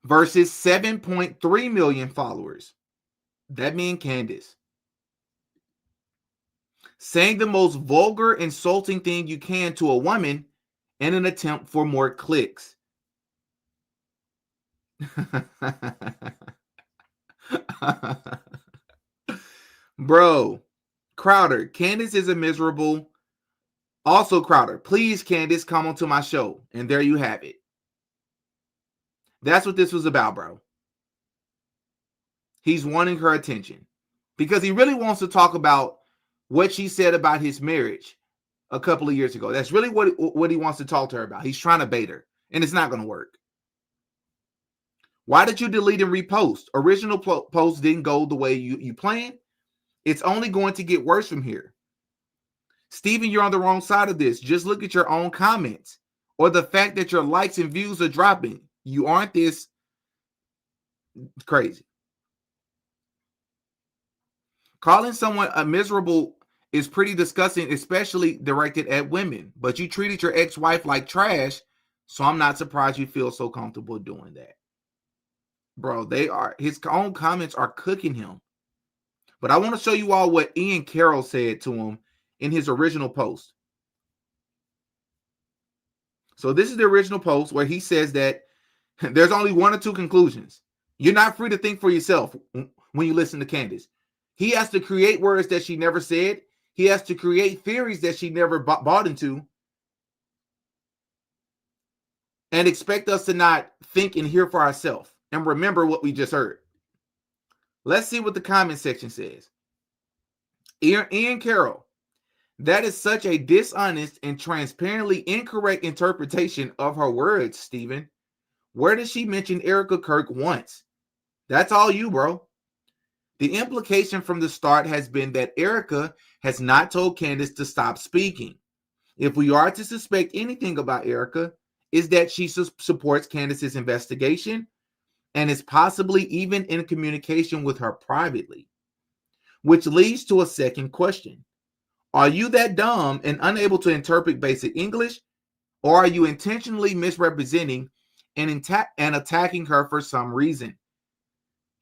versus 7.3 million followers, that being Candace. Saying the most vulgar, insulting thing you can to a woman in an attempt for more clicks. Bro, Crowder, Candace is a miserable. Also, Crowder, please, Candace, come onto my show. And there you have it. That's what this was about, bro. He's wanting her attention because he really wants to talk about what she said about his marriage a couple of years ago. That's really what he wants to talk to her about. He's trying to bait her, and it's not going to work. Why did you delete and repost? Original post didn't go the way you planned. It's only going to get worse from here. Steven, you're on the wrong side of this. Just look at your own comments or the fact that your likes and views are dropping. You aren't this crazy. Calling someone a miserable is pretty disgusting, especially directed at women. But you treated your ex-wife like trash, so I'm not surprised you feel so comfortable doing that. Bro, his own comments are cooking him. But I want to show you all what Ian Carroll said to him in his original post. So this is the original post where he says that there's only one or two conclusions. You're not free to think for yourself when you listen to Candace. He has to create words that she never said. He has to create theories that she never bought into. And expect us to not think and hear for ourselves and remember what we just heard. Let's see what the comment section says. Ian Carroll, that is such a dishonest and transparently incorrect interpretation of her words, Steven. Where did she mention Erica Kirk once? That's all you, bro. The implication from the start has been that Erica has not told Candace to stop speaking. If we are to suspect anything about Erica, is that she supports Candace's investigation and is possibly even in communication with her privately. Which leads to a second question. Are you that dumb and unable to interpret basic English, or are you intentionally misrepresenting and attacking her for some reason?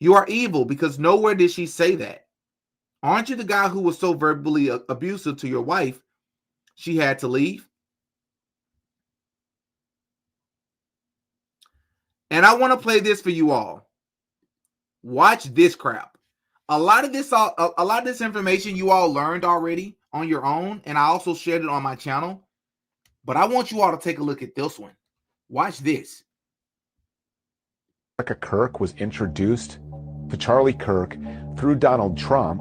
You are evil because nowhere did she say that. Aren't you the guy who was so verbally abusive to your wife, she had to leave? And I want to play this for you all. Watch this crap. A lot of this information you all learned already on your own, and I also shared it on my channel. But I want you all to take a look at this one. Watch this. Erica Kirk was introduced to Charlie Kirk through Donald Trump.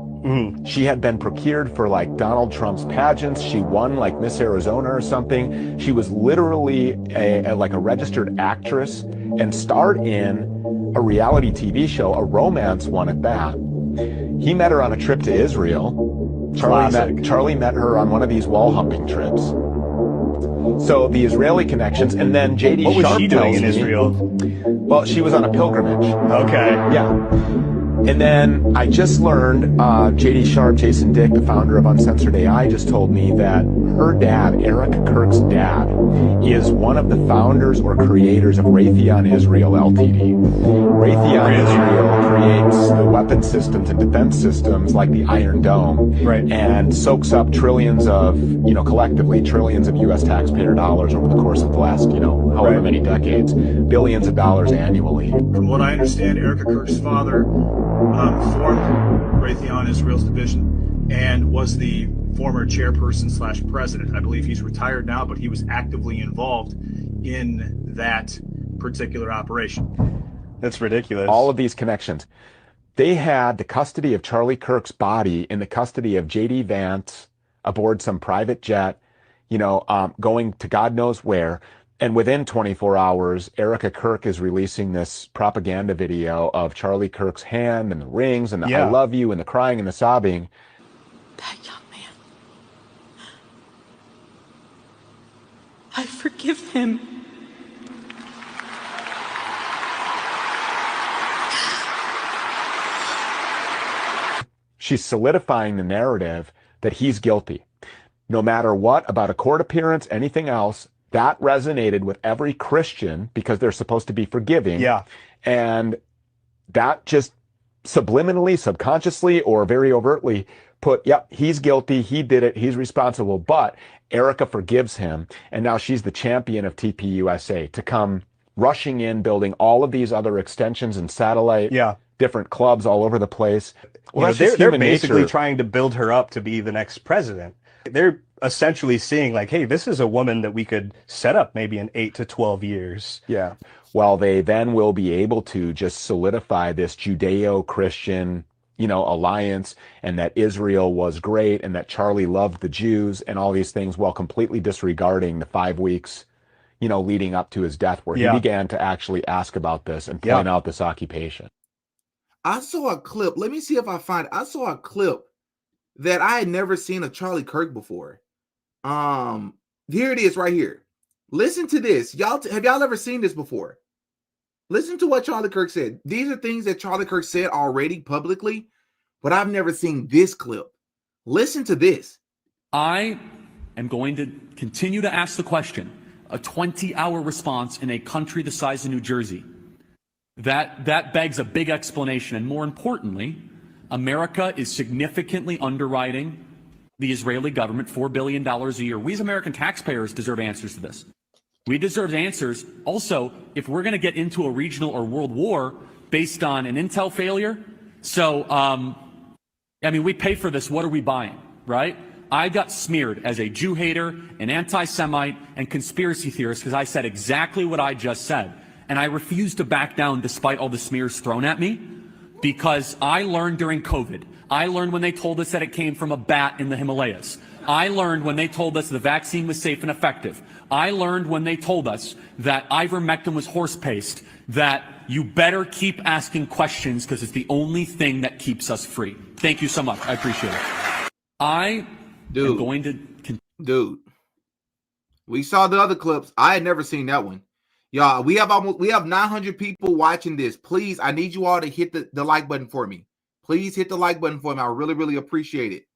She had been procured for like Donald Trump's pageants. She won like Miss Arizona or something. She was literally a registered actress and starred in a reality TV show, a romance one at that. He met her on a trip to Israel. Charlie met her on one of these wall humping trips. So the Israeli connections, and then J.D. Sharp. What was she doing in Israel? Well, she was on a pilgrimage. Okay. Yeah. And then I just learned, J.D. Sharp, Jason Dick, the founder of Uncensored AI, just told me that her dad, Eric Kirk's dad, is one of the founders or creators of Raytheon Israel Ltd. Raytheon Israel creates the weapon systems and defense systems like the Iron Dome, right, and soaks up trillions of, collectively trillions of U.S. taxpayer dollars over the course of the last, however many decades, billions of dollars annually. From what I understand, Erica Kirk's father formed Raytheon Israel's division and was the former chairperson / president. I believe he's retired now, but he was actively involved in that particular operation. That's ridiculous. All of these connections. They had the custody of Charlie Kirk's body in the custody of J.D. Vance aboard some private jet, going to God knows where. And within 24 hours, Erica Kirk is releasing this propaganda video of Charlie Kirk's hand and the rings and the I love you and the crying and the sobbing. That young man. I forgive him. She's solidifying the narrative that he's guilty. No matter what about a court appearance, anything else, that resonated with every Christian because they're supposed to be forgiving. Yeah. And that just subliminally, subconsciously, or very overtly put, yep, he's guilty, he did it, he's responsible, but Erica forgives him. And now she's the champion of TPUSA to come rushing in, building all of these other extensions and satellite, different clubs all over the place. Well, they're basically trying to build her up to be the next president. They're essentially seeing like, hey, this is a woman that we could set up maybe in 8 to 12 years. Yeah. Well, they then will be able to just solidify this Judeo-Christian, alliance, and that Israel was great and that Charlie loved the Jews and all these things, while completely disregarding the 5 weeks, leading up to his death, where he began to actually ask about this and point out this occupation. I saw a clip. Let me see if I find it. I saw a clip that I had never seen of Charlie Kirk before. Here it is right here. Listen to this. Have y'all ever seen this before? Listen to what Charlie Kirk said. These are things that Charlie Kirk said already publicly, but I've never seen this clip. Listen to this. I am going to continue to ask the question. A 20-hour response in a country the size of New Jersey. That begs a big explanation. And more importantly, America is significantly underwriting the Israeli government $4 billion a year. We as American taxpayers deserve answers to this. We deserve answers. Also, if we're going to get into a regional or world war based on an intel failure, we pay for this. What are we buying, right? I got smeared as a Jew hater, an anti-Semite, and conspiracy theorist because I said exactly what I just said. And I refuse to back down despite all the smears thrown at me, because I learned during COVID. I learned when they told us that it came from a bat in the Himalayas. I learned when they told us the vaccine was safe and effective. I learned when they told us that ivermectin was horse paste, that you better keep asking questions because it's the only thing that keeps us free. Thank you so much. I appreciate it. Dude, we saw the other clips. I had never seen that one. Y'all, we have 900 people watching this. Please, I need you all to hit the like button for me. Please hit the like button for me. I really, really appreciate it.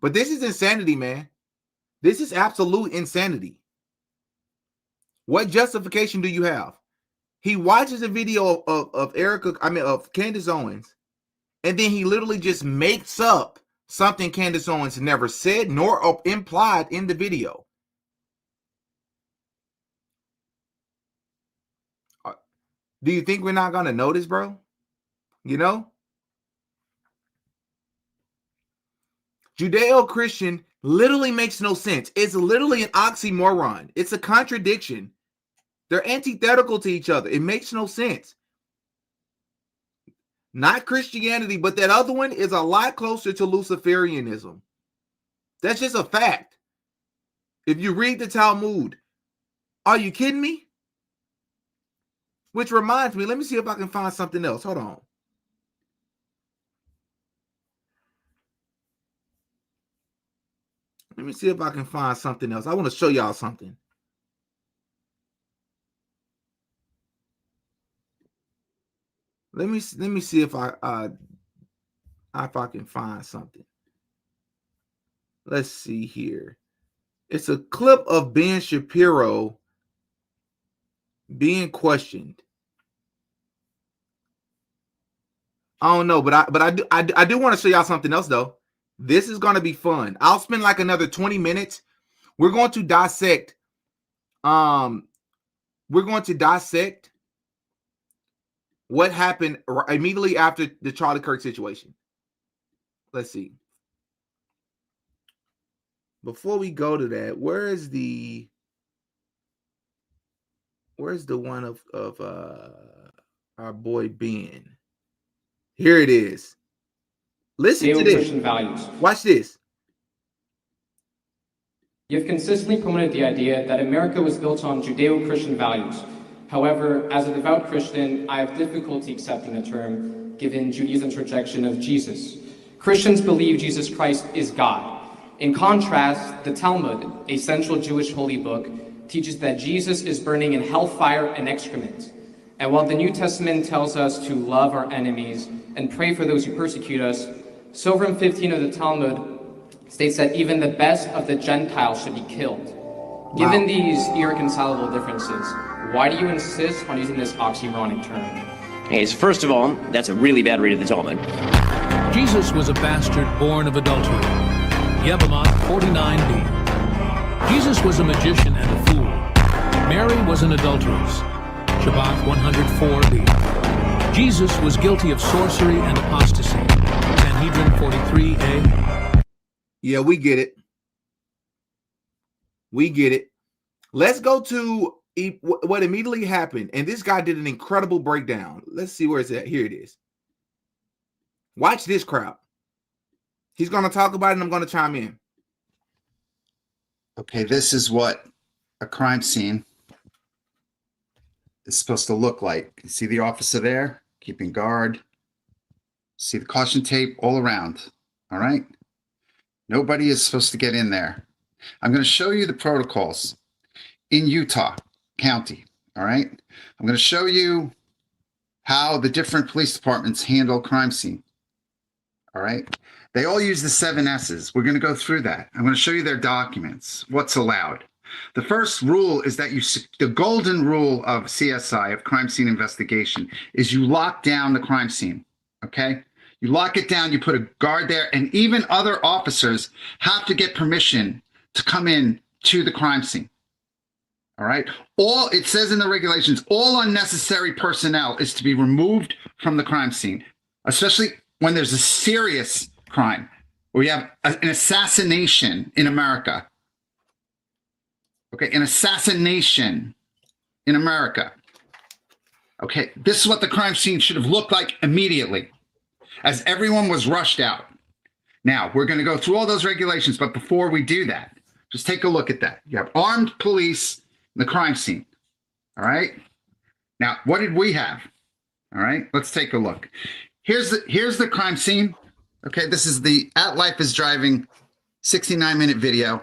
But this is insanity, man. This is absolute insanity. What justification do you have? He watches a video of Candace Owens, and then he literally just makes up something Candace Owens never said nor implied in the video. Do you think we're not going to notice, bro? Judeo-Christian literally makes no sense. It's literally an oxymoron. It's a contradiction. They're antithetical to each other. It makes no sense. Not Christianity, but that other one is a lot closer to Luciferianism. That's just a fact. If you read the Talmud, are you kidding me? Which reminds me, let me see if I can find something else. Hold on. Let me see if I can find something else. I want to show y'all something. Let me see if I can find something. Let's see here. It's a clip of Ben Shapiro being questioned. I don't know, but I do want to show y'all something else though. This is going to be fun. I'll spend like another 20 minutes. We're going to dissect. What happened immediately after the Charlie Kirk situation. Let's see. Before we go to that, where's the one of our boy Ben? Here it is. Listen to this. Judeo-Christian values. Watch this. You've consistently promoted the idea that America was built on Judeo-Christian values. However, as a devout Christian, I have difficulty accepting the term, given Judaism's rejection of Jesus. Christians believe Jesus Christ is God. In contrast, the Talmud, a central Jewish holy book, teaches that Jesus is burning in hellfire and excrement. And while the New Testament tells us to love our enemies and pray for those who persecute us, Sovereign 15 of the Talmud states that even the best of the Gentiles should be killed. Given these irreconcilable differences, why do you insist on using this oxymoronic term? Okay, so first of all, that's a really bad read of the Talmud. Jesus was a bastard born of adultery. Yevamot 49b. Jesus was a magician and a fool. Mary was an adulteress. Shabbat 104b. Jesus was guilty of sorcery and apostasy. Sanhedrin 43a. Yeah, we get it. We get it. Let's go to what immediately happened. And this guy did an incredible breakdown. Let's see where it's at. Here it is. Watch this crowd. He's going to talk about it and I'm going to chime in. Okay, this is what a crime scene is supposed to look like. You see the officer there, keeping guard. See the caution tape all around. All right? Nobody is supposed to get in there. I'm going to show you the protocols in Utah County. All right? I'm going to show you how the different police departments handle crime scene. All right? They all use the 7 S's. We're going to go through that. I'm going to show you their documents, what's allowed. The first rule is that the golden rule of CSI, of crime scene investigation, is you lock down the crime scene, okay? You lock it down, you put a guard there, and even other officers have to get permission to come in to the crime scene, all right? It says in the regulations, all unnecessary personnel is to be removed from the crime scene, especially when there's a serious crime, where you have an assassination in America. Okay, an assassination in America. Okay, this is what the crime scene should have looked like immediately, as everyone was rushed out. Now, we're going to go through all those regulations, but before we do that, just take a look at that. You have armed police in the crime scene, all right? Now, what did we have? All right, let's take a look. Here's the crime scene. Okay, this is the At Life is Driving 69-minute video,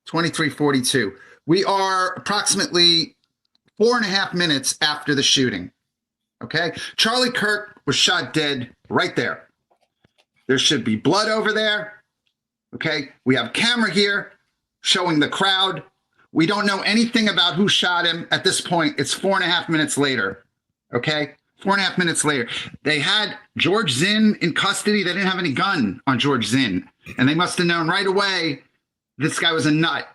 2342. We are approximately 4.5 minutes after the shooting. Okay, Charlie Kirk was shot dead right there. There should be blood over there. Okay, we have camera here showing the crowd. We don't know anything about who shot him at this point. It's 4.5 minutes later. Okay, 4.5 minutes later. They had George Zinn in custody. They didn't have any gun on George Zinn. And they must have known right away this guy was a nut.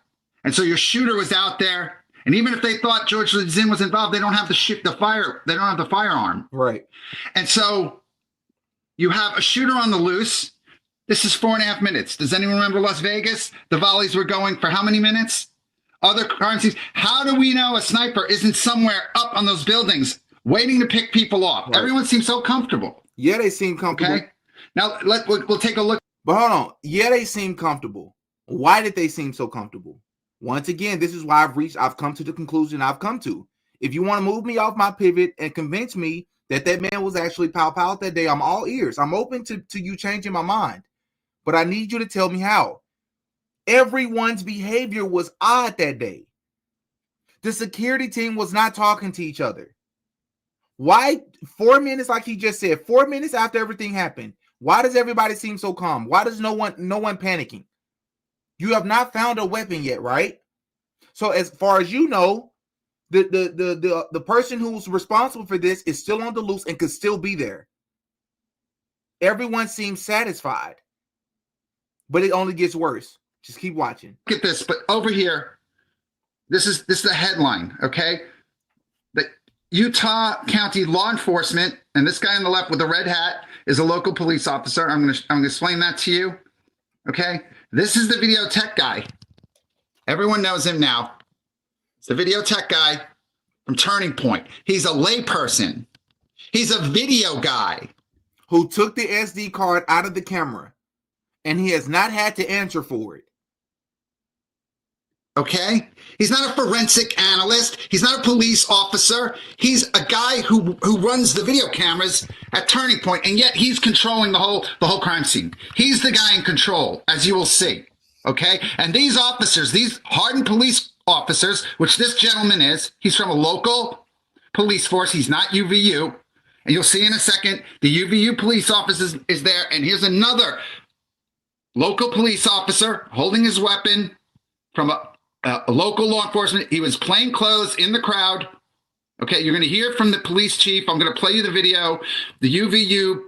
And so your shooter was out there. And even if they thought George Zinn was involved, they don't have they don't have the firearm. Right. And so you have a shooter on the loose. This is 4.5 minutes. Does anyone remember Las Vegas? The volleys were going for how many minutes? Other crime scenes. How do we know a sniper isn't somewhere up on those buildings waiting to pick people off? Right. Everyone seems so comfortable. Yeah, they seem comfortable. Okay. Now we'll take a look. But hold on. Yeah, they seem comfortable. Why did they seem so comfortable? Once again, this is why I've come to the conclusion I've come to. If you want to move me off my pivot and convince me that man was actually pow that day, I'm all ears. I'm open to you changing my mind. But I need you to tell me how. Everyone's behavior was odd that day. The security team was not talking to each other. Why 4 minutes, like he just said, 4 minutes after everything happened, why does everybody seem so calm? Why does no one panicking? You have not found a weapon yet, right? So as far as you know, the person who's responsible for this is still on the loose and could still be there. Everyone seems satisfied, but it only gets worse. Just keep watching. Look at this, but over here, this is the headline, okay? The Utah County Law Enforcement, and this guy on the left with the red hat is a local police officer. I'm gonna explain that to you, okay? This is the video tech guy. Everyone knows him now. It's the video tech guy from Turning Point. He's a layperson. He's a video guy. who took the SD card out of the camera, and he has not had to answer for it. Okay? He's not a forensic analyst. He's not a police officer. He's a guy who runs the video cameras at Turning Point, and yet he's controlling the whole crime scene. He's the guy in control, as you will see. Okay? And these officers, these hardened police officers, which this gentleman is, he's from a local police force. He's not UVU. And you'll see in a second, the UVU police officer is there, and here's another local police officer holding his weapon from a local law enforcement. He was plain clothes in the crowd. Okay, you're going to hear from the police chief. I'm going to play you the video. The UVU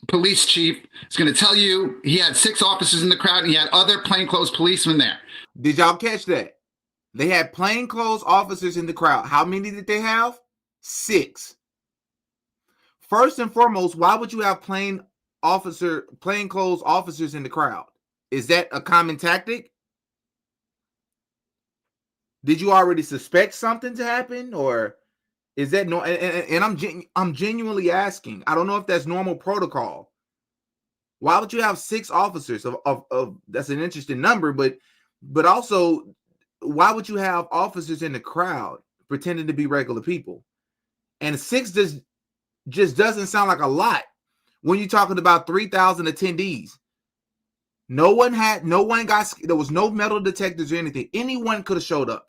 police chief is going to tell you he had 6 officers in the crowd and he had other plainclothes policemen there. Did y'all catch that? They had plainclothes officers in the crowd. How many did they have? 6. First and foremost, why would you have plainclothes officers in the crowd? Is that a common tactic? Did you already suspect something to happen, or is that no? And I'm genuinely asking. I don't know if that's normal protocol. Why would you have 6 officers of that's an interesting number, but also why would you have officers in the crowd pretending to be regular people? And 6 just doesn't sound like a lot when you're talking about 3,000 attendees. There was no metal detectors or anything. Anyone could have showed up,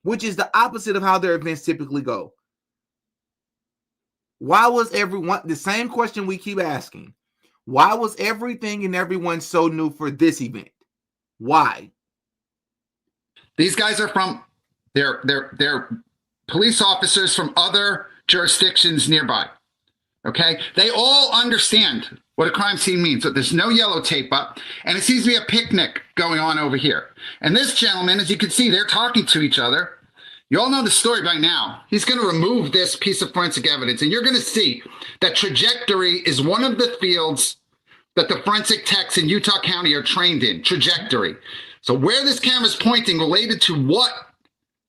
which is the opposite of how their events typically go. Why was everyone, the same question we keep asking, why was everything and everyone so new for this event? Why? These guys are from, they're police officers from other jurisdictions nearby. Okay? They all understand what a crime scene means. So there's no yellow tape up, and it seems to be a picnic going on over here. And this gentleman, as you can see, they're talking to each other. You all know the story by now. He's going to remove this piece of forensic evidence, and you're going to see that trajectory is one of the fields that the forensic techs in Utah County are trained in, trajectory. So where this camera is pointing related to what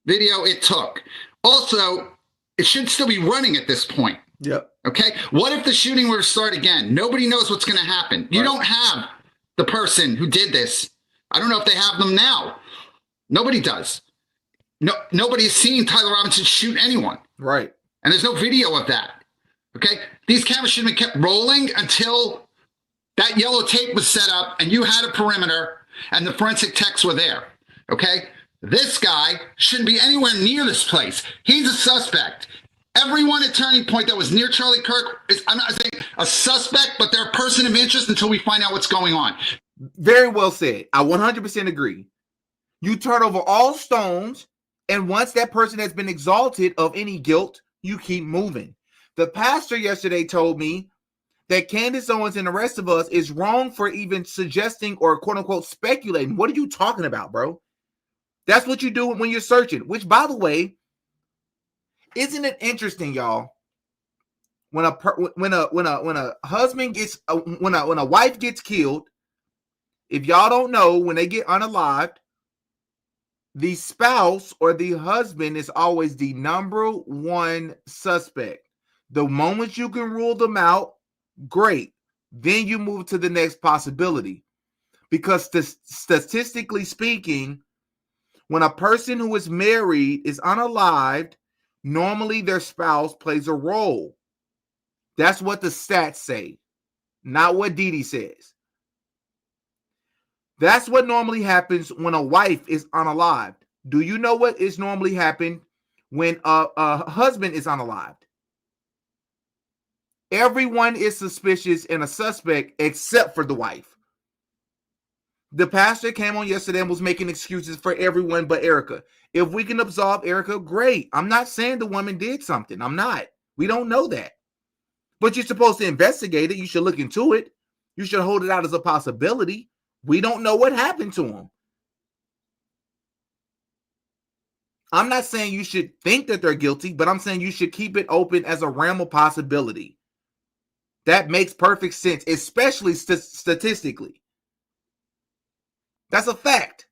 video it took. Also, it should still be running at this point. Yep. Okay. What if the shooting were to start again? Nobody knows what's going to happen. You don't have the person who did this. I don't know if they have them now. Nobody does. Nobody's seen Tyler Robinson shoot anyone. Right. And there's no video of that. Okay. These cameras should have been kept rolling until that yellow tape was set up and you had a perimeter and the forensic techs were there. Okay. This guy shouldn't be anywhere near this place. He's a suspect. Everyone at Turning Point that was near Charlie Kirk is, I'm not saying a suspect, but they're a person of interest until we find out what's going on. Very well said. I 100% agree. You turn over all stones, and once that person has been exalted of any guilt, you keep moving. The pastor yesterday told me that Candace Owens and the rest of us is wrong for even suggesting or quote unquote speculating. What are you talking about, bro? That's what you do when you're searching, which, by the way, isn't it interesting, y'all? When a husband gets when a wife gets killed, if y'all don't know, when they get unalived, the spouse or the husband is always the number one suspect. The moment you can rule them out, great. Then you move to the next possibility. Because statistically speaking, when a person who is married is unalived, normally their spouse plays a role. That's what the stats say, not what Dee Dee says. That's what normally happens when a wife is unalived. Do you know what is normally happen when a husband is unalived? Everyone is suspicious and a suspect except for the wife. The pastor came on yesterday and was making excuses for everyone but Erica. If we can absolve Erica, great. I'm not saying the woman did something. I'm not. We don't know that. But you're supposed to investigate it. You should look into it. You should hold it out as a possibility. We don't know what happened to him. I'm not saying you should think that they're guilty, but I'm saying you should keep it open as a realm of possibility. That makes perfect sense, especially statistically. That's a fact.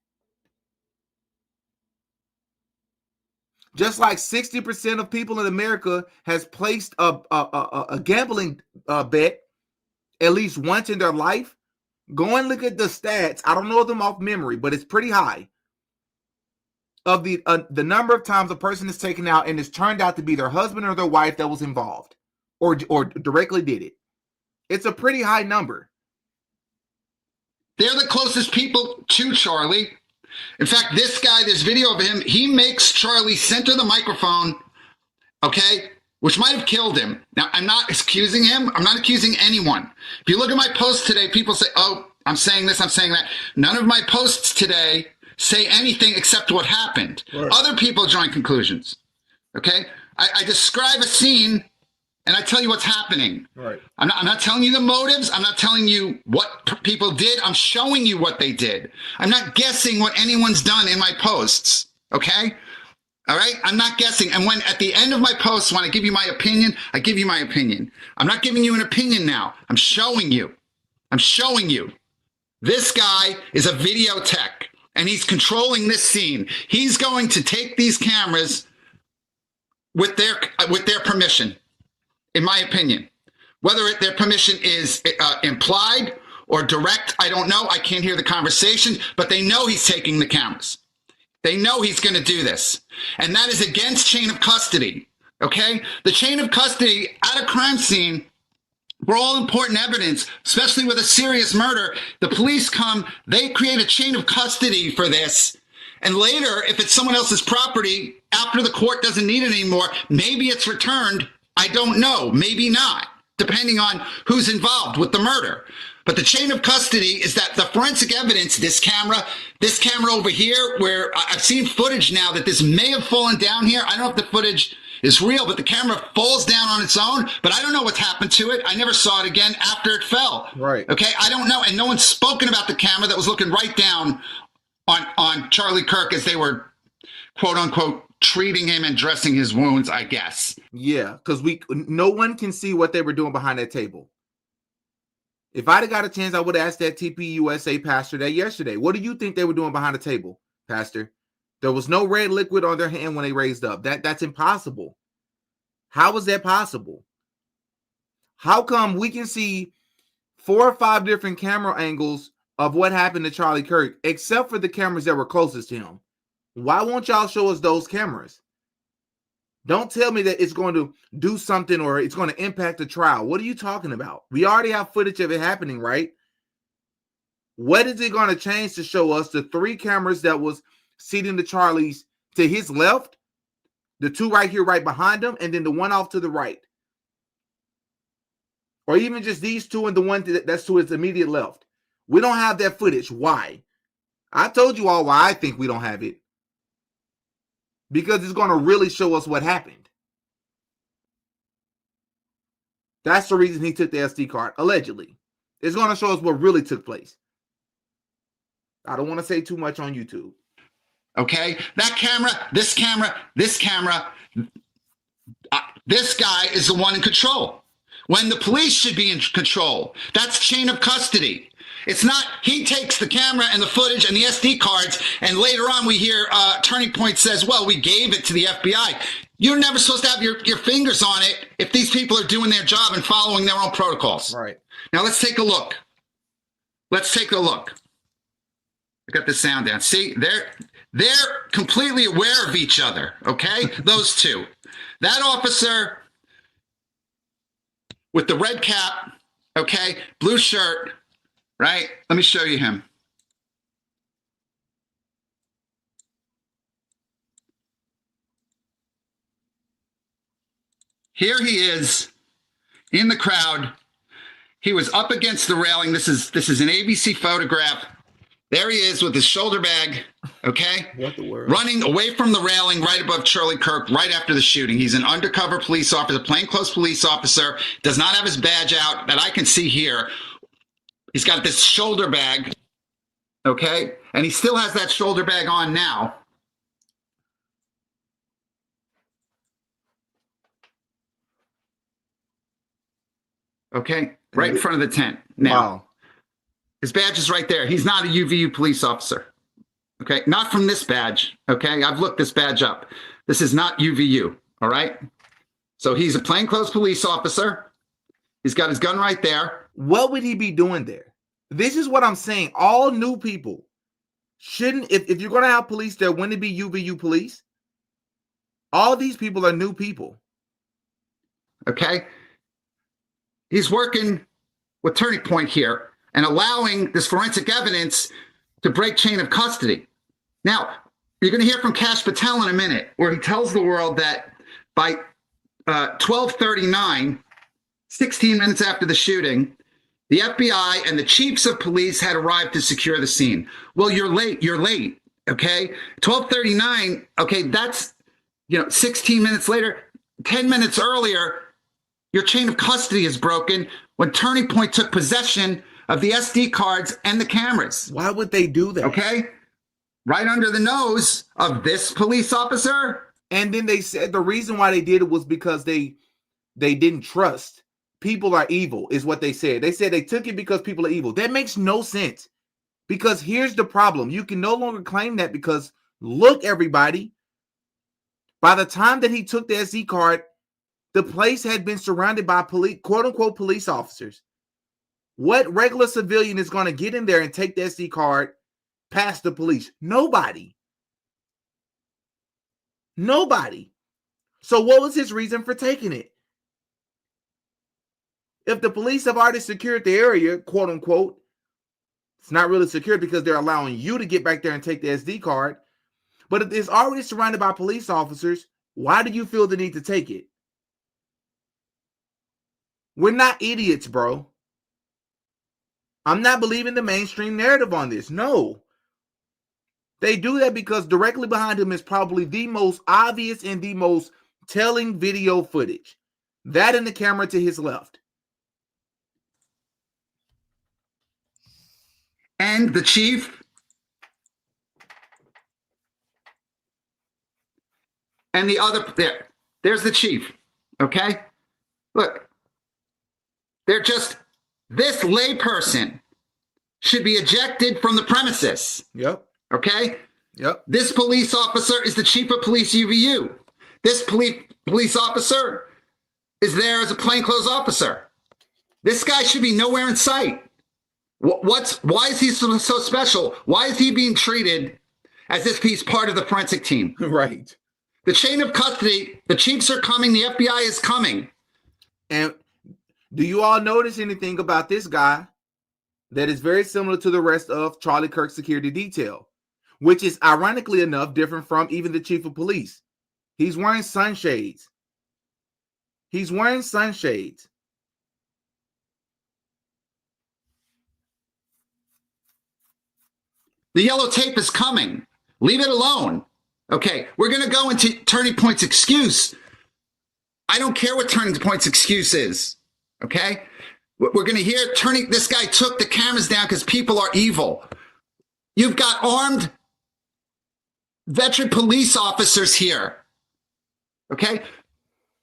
Just like 60% of people in America has placed a gambling bet at least once in their life. Go and look at the stats. I don't know them off memory, but it's pretty high of the number of times a person is taken out and it's turned out to be their husband or their wife that was involved or directly did it. It's a pretty high number. They're the closest people to Charlie. In fact, this guy, this video of him, he makes Charlie center the microphone, okay, which might have killed him. Now, I'm not accusing him. I'm not accusing anyone. If you look at my post today, people say, oh, I'm saying this, I'm saying that. None of my posts today say anything except what happened. Right. Other people join conclusions, okay? I describe a scene and I tell you what's happening. Right. I'm not telling you the motives. I'm not telling you what people did. I'm showing you what they did. I'm not guessing what anyone's done in my posts, okay? All right? I'm not guessing. And when at the end of my posts, when I give you my opinion, I give you my opinion. I'm not giving you an opinion now. I'm showing you. I'm showing you. This guy is a video tech, and he's controlling this scene. He's going to take these cameras with their permission. In my opinion, whether their permission is implied or direct, I don't know. I can't hear the conversation, but they know he's taking the cameras. They know he's going to do this. And that is against chain of custody, okay? The chain of custody at a crime scene, for all important evidence, especially with a serious murder, the police come, they create a chain of custody for this. And later, if it's someone else's property, after the court doesn't need it anymore, maybe it's returned. I don't know, maybe not, depending on who's involved with the murder. But the chain of custody is that the forensic evidence, this camera over here, where I've seen footage now that this may have fallen down here. I don't know if the footage is real, but the camera falls down on its own, but I don't know what's happened to it. I never saw it again after it fell. Right. Okay, I don't know, and no one's spoken about the camera that was looking right down on Charlie Kirk as they were, quote unquote, treating him and dressing his wounds, I guess. Yeah, because no one can see what they were doing behind that table. If I'd have got a chance, I would have asked that TPUSA pastor that yesterday. What do you think they were doing behind the table, Pastor? There was no red liquid on their hand when they raised up. That's impossible. How is that possible? How come we can see 4 or 5 different camera angles of what happened to Charlie Kirk, except for the cameras that were closest to him? Why won't y'all show us those cameras? Don't tell me that it's going to do something or it's going to impact the trial. What are you talking about? We already have footage of it happening, right? What is it going to change to show us the 3 cameras that was seating the Charlies to his left, the 2 right here, right behind him, and then the one off to the right? Or even just these 2 and the one that's to his immediate left. We don't have that footage. Why? I told you all why I think we don't have it. Because it's going to really show us what happened. That's the reason he took the SD card, allegedly. It's going to show us what really took place. I don't want to say too much on YouTube. Okay? That camera, this camera, this camera, this guy is the one in control. When the police should be in control. That's chain of custody. It's not, he takes the camera and the footage and the SD cards, and later on we hear Turning Point says, well, we gave it to the FBI. You're never supposed to have your fingers on it if these people are doing their job and following their own protocols. Right. Now let's take a look. Let's take a look. I got the sound down. See, they're completely aware of each other, okay? Those 2. That officer with the red cap, okay, blue shirt, right? Let me show you him. Here he is in the crowd. He was up against the railing. This is an ABC photograph. There he is with his shoulder bag, okay? What the world? Running away from the railing right above Charlie Kirk right after the shooting. He's an undercover police officer, plainclothes police officer, does not have his badge out that I can see here. He's got this shoulder bag, okay? And he still has that shoulder bag on now. Okay, right in front of the tent now. Wow. His badge is right there. He's not a UVU police officer, Okay, not from this badge. Okay, I've looked this badge up. This is not UVU. All right. So he's a plainclothes police officer. He's got his gun right there. What would he be doing there? This is what I'm saying. All new people shouldn't, if you're going to have police there, wouldn't it be UVU police? All these people are new people. Okay. He's working with Turning Point here and allowing this forensic evidence to break chain of custody. Now, you're going to hear from Kash Patel in a minute, where he tells the world that by 12:39, 16 minutes after the shooting, the FBI and the chiefs of police had arrived to secure the scene. Well, you're late. You're late. Okay. 12:39. Okay. That's, 16 minutes later, 10 minutes earlier, your chain of custody is broken when Turning Point took possession of the SD cards and the cameras. Why would they do that? Okay. Right under the nose of this police officer. And then they said the reason why they did it was because they didn't trust. People are evil, is what they said. They said they took it because people are evil. That makes no sense. Because here's the problem. You can no longer claim that because, look, everybody, by the time that he took the SD card, the place had been surrounded by police, quote unquote, police officers. What regular civilian is going to get in there and take the SD card past the police? Nobody. Nobody. So what was his reason for taking it? If the police have already secured the area, quote unquote, it's not really secure because they're allowing you to get back there and take the SD card. But if it's already surrounded by police officers, why do you feel the need to take it? We're not idiots, bro. I'm not believing the mainstream narrative on this. No. They do that because directly behind him is probably the most obvious and the most telling video footage. That and the camera to his left. And the chief and the other, there's the chief. Okay. Look, they're just, this layperson should be ejected from the premises. Yep. Okay. Yep. This police officer is the chief of police UVU. This police officer is there as a plainclothes officer. This guy should be nowhere in sight. Why is he so special? Why is he being treated as if he's part of the forensic team? Right. The chain of custody, the chiefs are coming, the FBI is coming. And do you all notice anything about this guy that is very similar to the rest of Charlie Kirk's security detail, which is ironically enough different from even the chief of police? He's wearing sunshades. He's wearing sunshades. The yellow tape is coming. Leave it alone. Okay, we're going to go into Turning Point's excuse. I don't care what Turning Point's excuse is. Okay? We're going to hear this guy took the cameras down because people are evil. You've got armed veteran police officers here. Okay?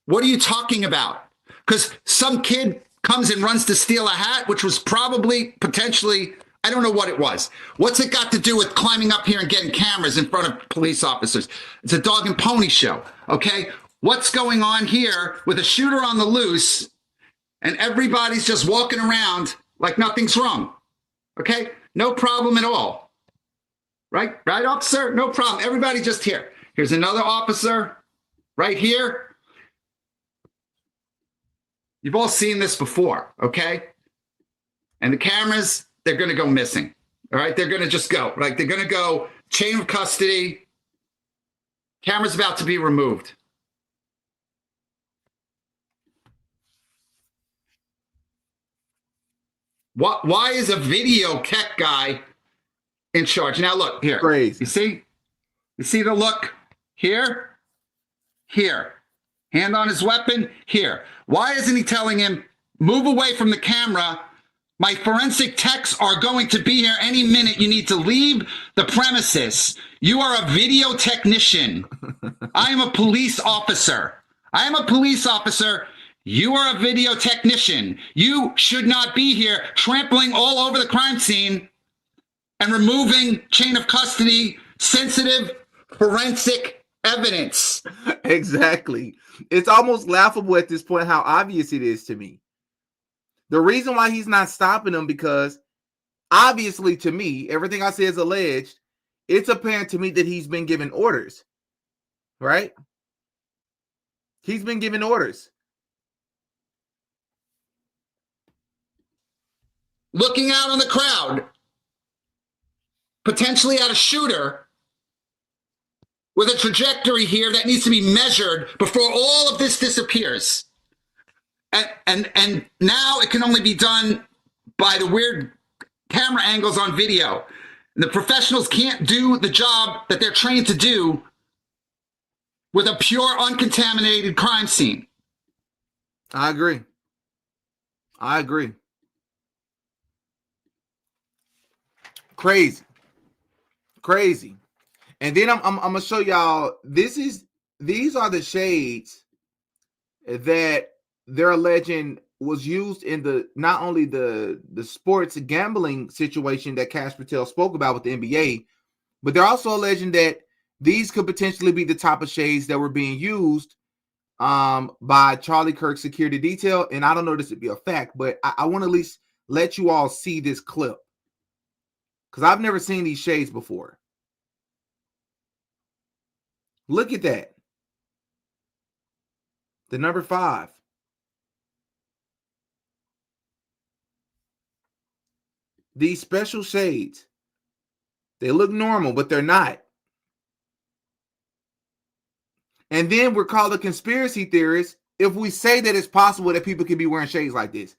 What are you talking about? Because some kid comes and runs to steal a hat, which was probably potentially, I don't know what it was. What's it got to do with climbing up here and getting cameras in front of police officers? It's a dog and pony show, okay? What's going on here with a shooter on the loose and everybody's just walking around like nothing's wrong, okay? No problem at all, right? Right, officer? No problem. Everybody just here. Here's another officer right here. You've all seen this before, okay? And the cameras, they're going to go missing. All right. They're going to just go. Like, they're going to go chain of custody. Camera's about to be removed. Why is a video tech guy in charge? Now, look here. Crazy. You see the look here? Here. Hand on his weapon? Here. Why isn't he telling him, move away from the camera? My forensic techs are going to be here any minute. You need to leave the premises. You are a video technician. I am a police officer. I am a police officer. You are a video technician. You should not be here trampling all over the crime scene and removing chain of custody sensitive forensic evidence. Exactly. It's almost laughable at this point how obvious it is to me. The reason why he's not stopping them, because obviously to me, everything I say is alleged. It's apparent to me that he's been given orders, right? He's been given orders. Looking out on the crowd, potentially at a shooter with a trajectory here that needs to be measured before all of this disappears. And now it can only be done by the weird camera angles on video. And the professionals can't do the job that they're trained to do with a pure, uncontaminated crime scene. I agree. Crazy. And then I'm gonna show y'all. These are the shades that they're alleging was used in not only the sports gambling situation that Kash Patel spoke about with the NBA, but they're also alleging that these could potentially be the type of shades that were being used by Charlie Kirk's security detail. And I don't know this would be a fact, but I want to at least let you all see this clip, because I've never seen these shades before. Look at that. The number 5. These special shades. They look normal, but they're not. And then we're called a conspiracy theorist if we say that it's possible that people can be wearing shades like this.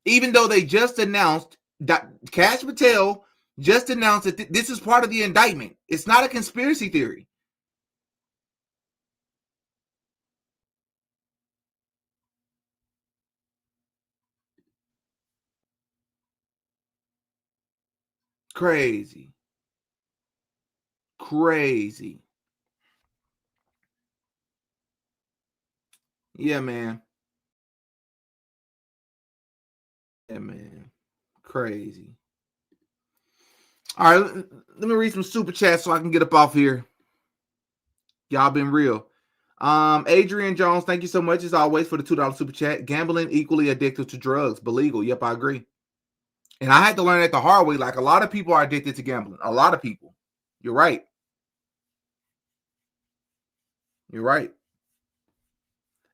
Even though they just announced that Kash Patel just announced that this is part of the indictment. It's not a conspiracy theory. Crazy. Yeah, man. Crazy. All right, let me read some super chats so I can get up off here. Y'all been real. Adrian Jones, thank you so much as always for the $2 super chat. Gambling equally addictive to drugs, but legal. Yep, I agree. And I had to learn it the hard way. Like, a lot of people are addicted to gambling. A lot of people. You're right.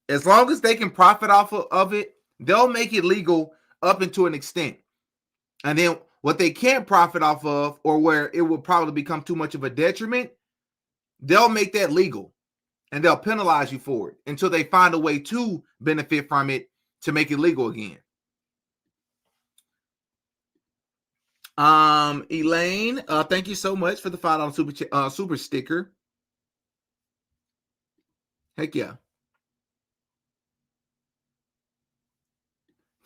As long as they can profit off of it, they'll make it legal up into an extent. And then what they can't profit off of, or where it will probably become too much of a detriment, they'll make that legal. And they'll penalize you for it until they find a way to benefit from it to make it legal again. Elaine, thank you so much for the $5 super sticker. Heck yeah.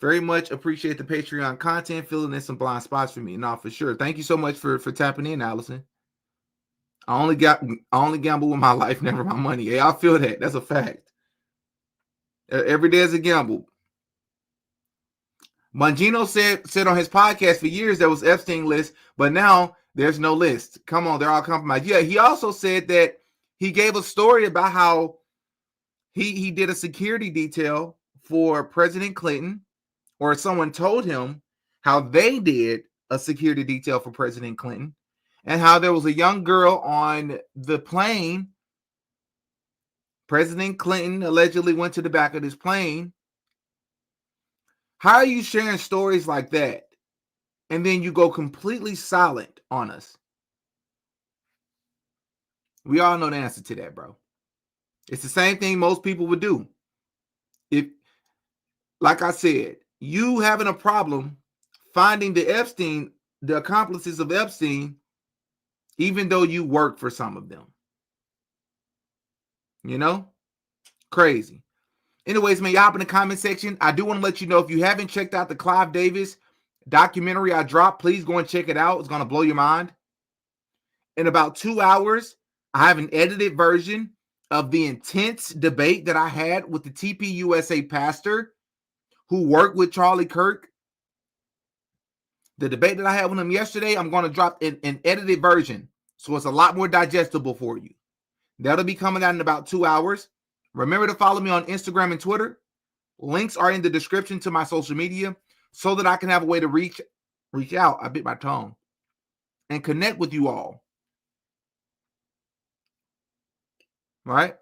Very much appreciate the Patreon content, filling in some blind spots for me. No, for sure. Thank you so much for tapping in, Allison. I only gamble with my life, never my money. Yeah, I feel that. That's a fact. Every day is a gamble. Mangino said on his podcast for years there was Epstein list, but now there's no list. Come on, they're all compromised. Yeah, he also said that he gave a story about how he did a security detail for President Clinton, or someone told him how they did a security detail for President Clinton, and how there was a young girl on the plane. President Clinton allegedly went to the back of this plane. How are you sharing stories like that, and then you go completely silent on us? We all know the answer to that, bro. It's the same thing most people would do. If, like I said, you having a problem finding the accomplices of Epstein, even though you work for some of them. You know? Crazy. Anyways, man, y'all up in the comment section. I do want to let you know, if you haven't checked out the Clive Davis documentary I dropped, please go and check it out. It's going to blow your mind. In about 2 hours, I have an edited version of the intense debate that I had with the TPUSA pastor who worked with Charlie Kirk. The debate that I had with him yesterday, I'm going to drop an edited version So it's a lot more digestible for you. That'll be coming out in about 2 hours. Remember to follow me on Instagram and Twitter. Links are in the description to my social media so that I can have a way to reach out. I bit my tongue. And connect with you all. Right?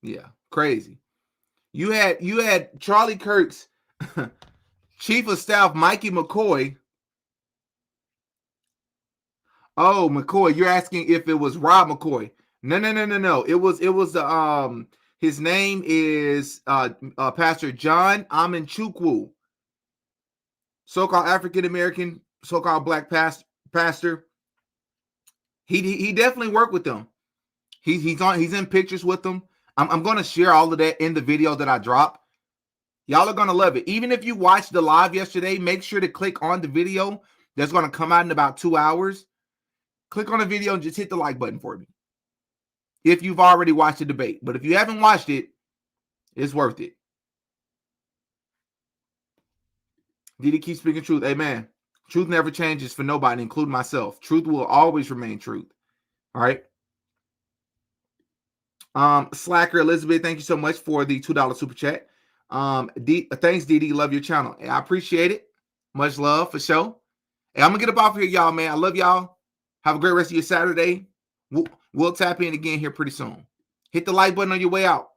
Yeah, crazy. You had Charlie Kirk's Chief of Staff Mikey McCoy. Oh, McCoy, you're asking if it was Rob McCoy. No. It was his name is Pastor John Amen-Chukwu, so-called African American, so-called black pastor. He definitely worked with them. He's in pictures with them. I'm going to share all of that in the video that I drop. Y'all are going to love it. Even if you watched the live yesterday, make sure to click on the video that's going to come out in about 2 hours. Click on the video and just hit the like button for me if you've already watched the debate. But if you haven't watched it, it's worth it. Didi keeps speaking truth. Amen. Truth never changes for nobody, including myself. Truth will always remain truth. All right. Slacker Elizabeth, thank you so much for the $2 super chat. Thanks, Didi. Love your channel. I appreciate it. Much love for sure. Hey, I'm gonna get up off here, y'all, man. I love y'all. Have a great rest of your Saturday. We'll tap in again here pretty soon. Hit the like button on your way out.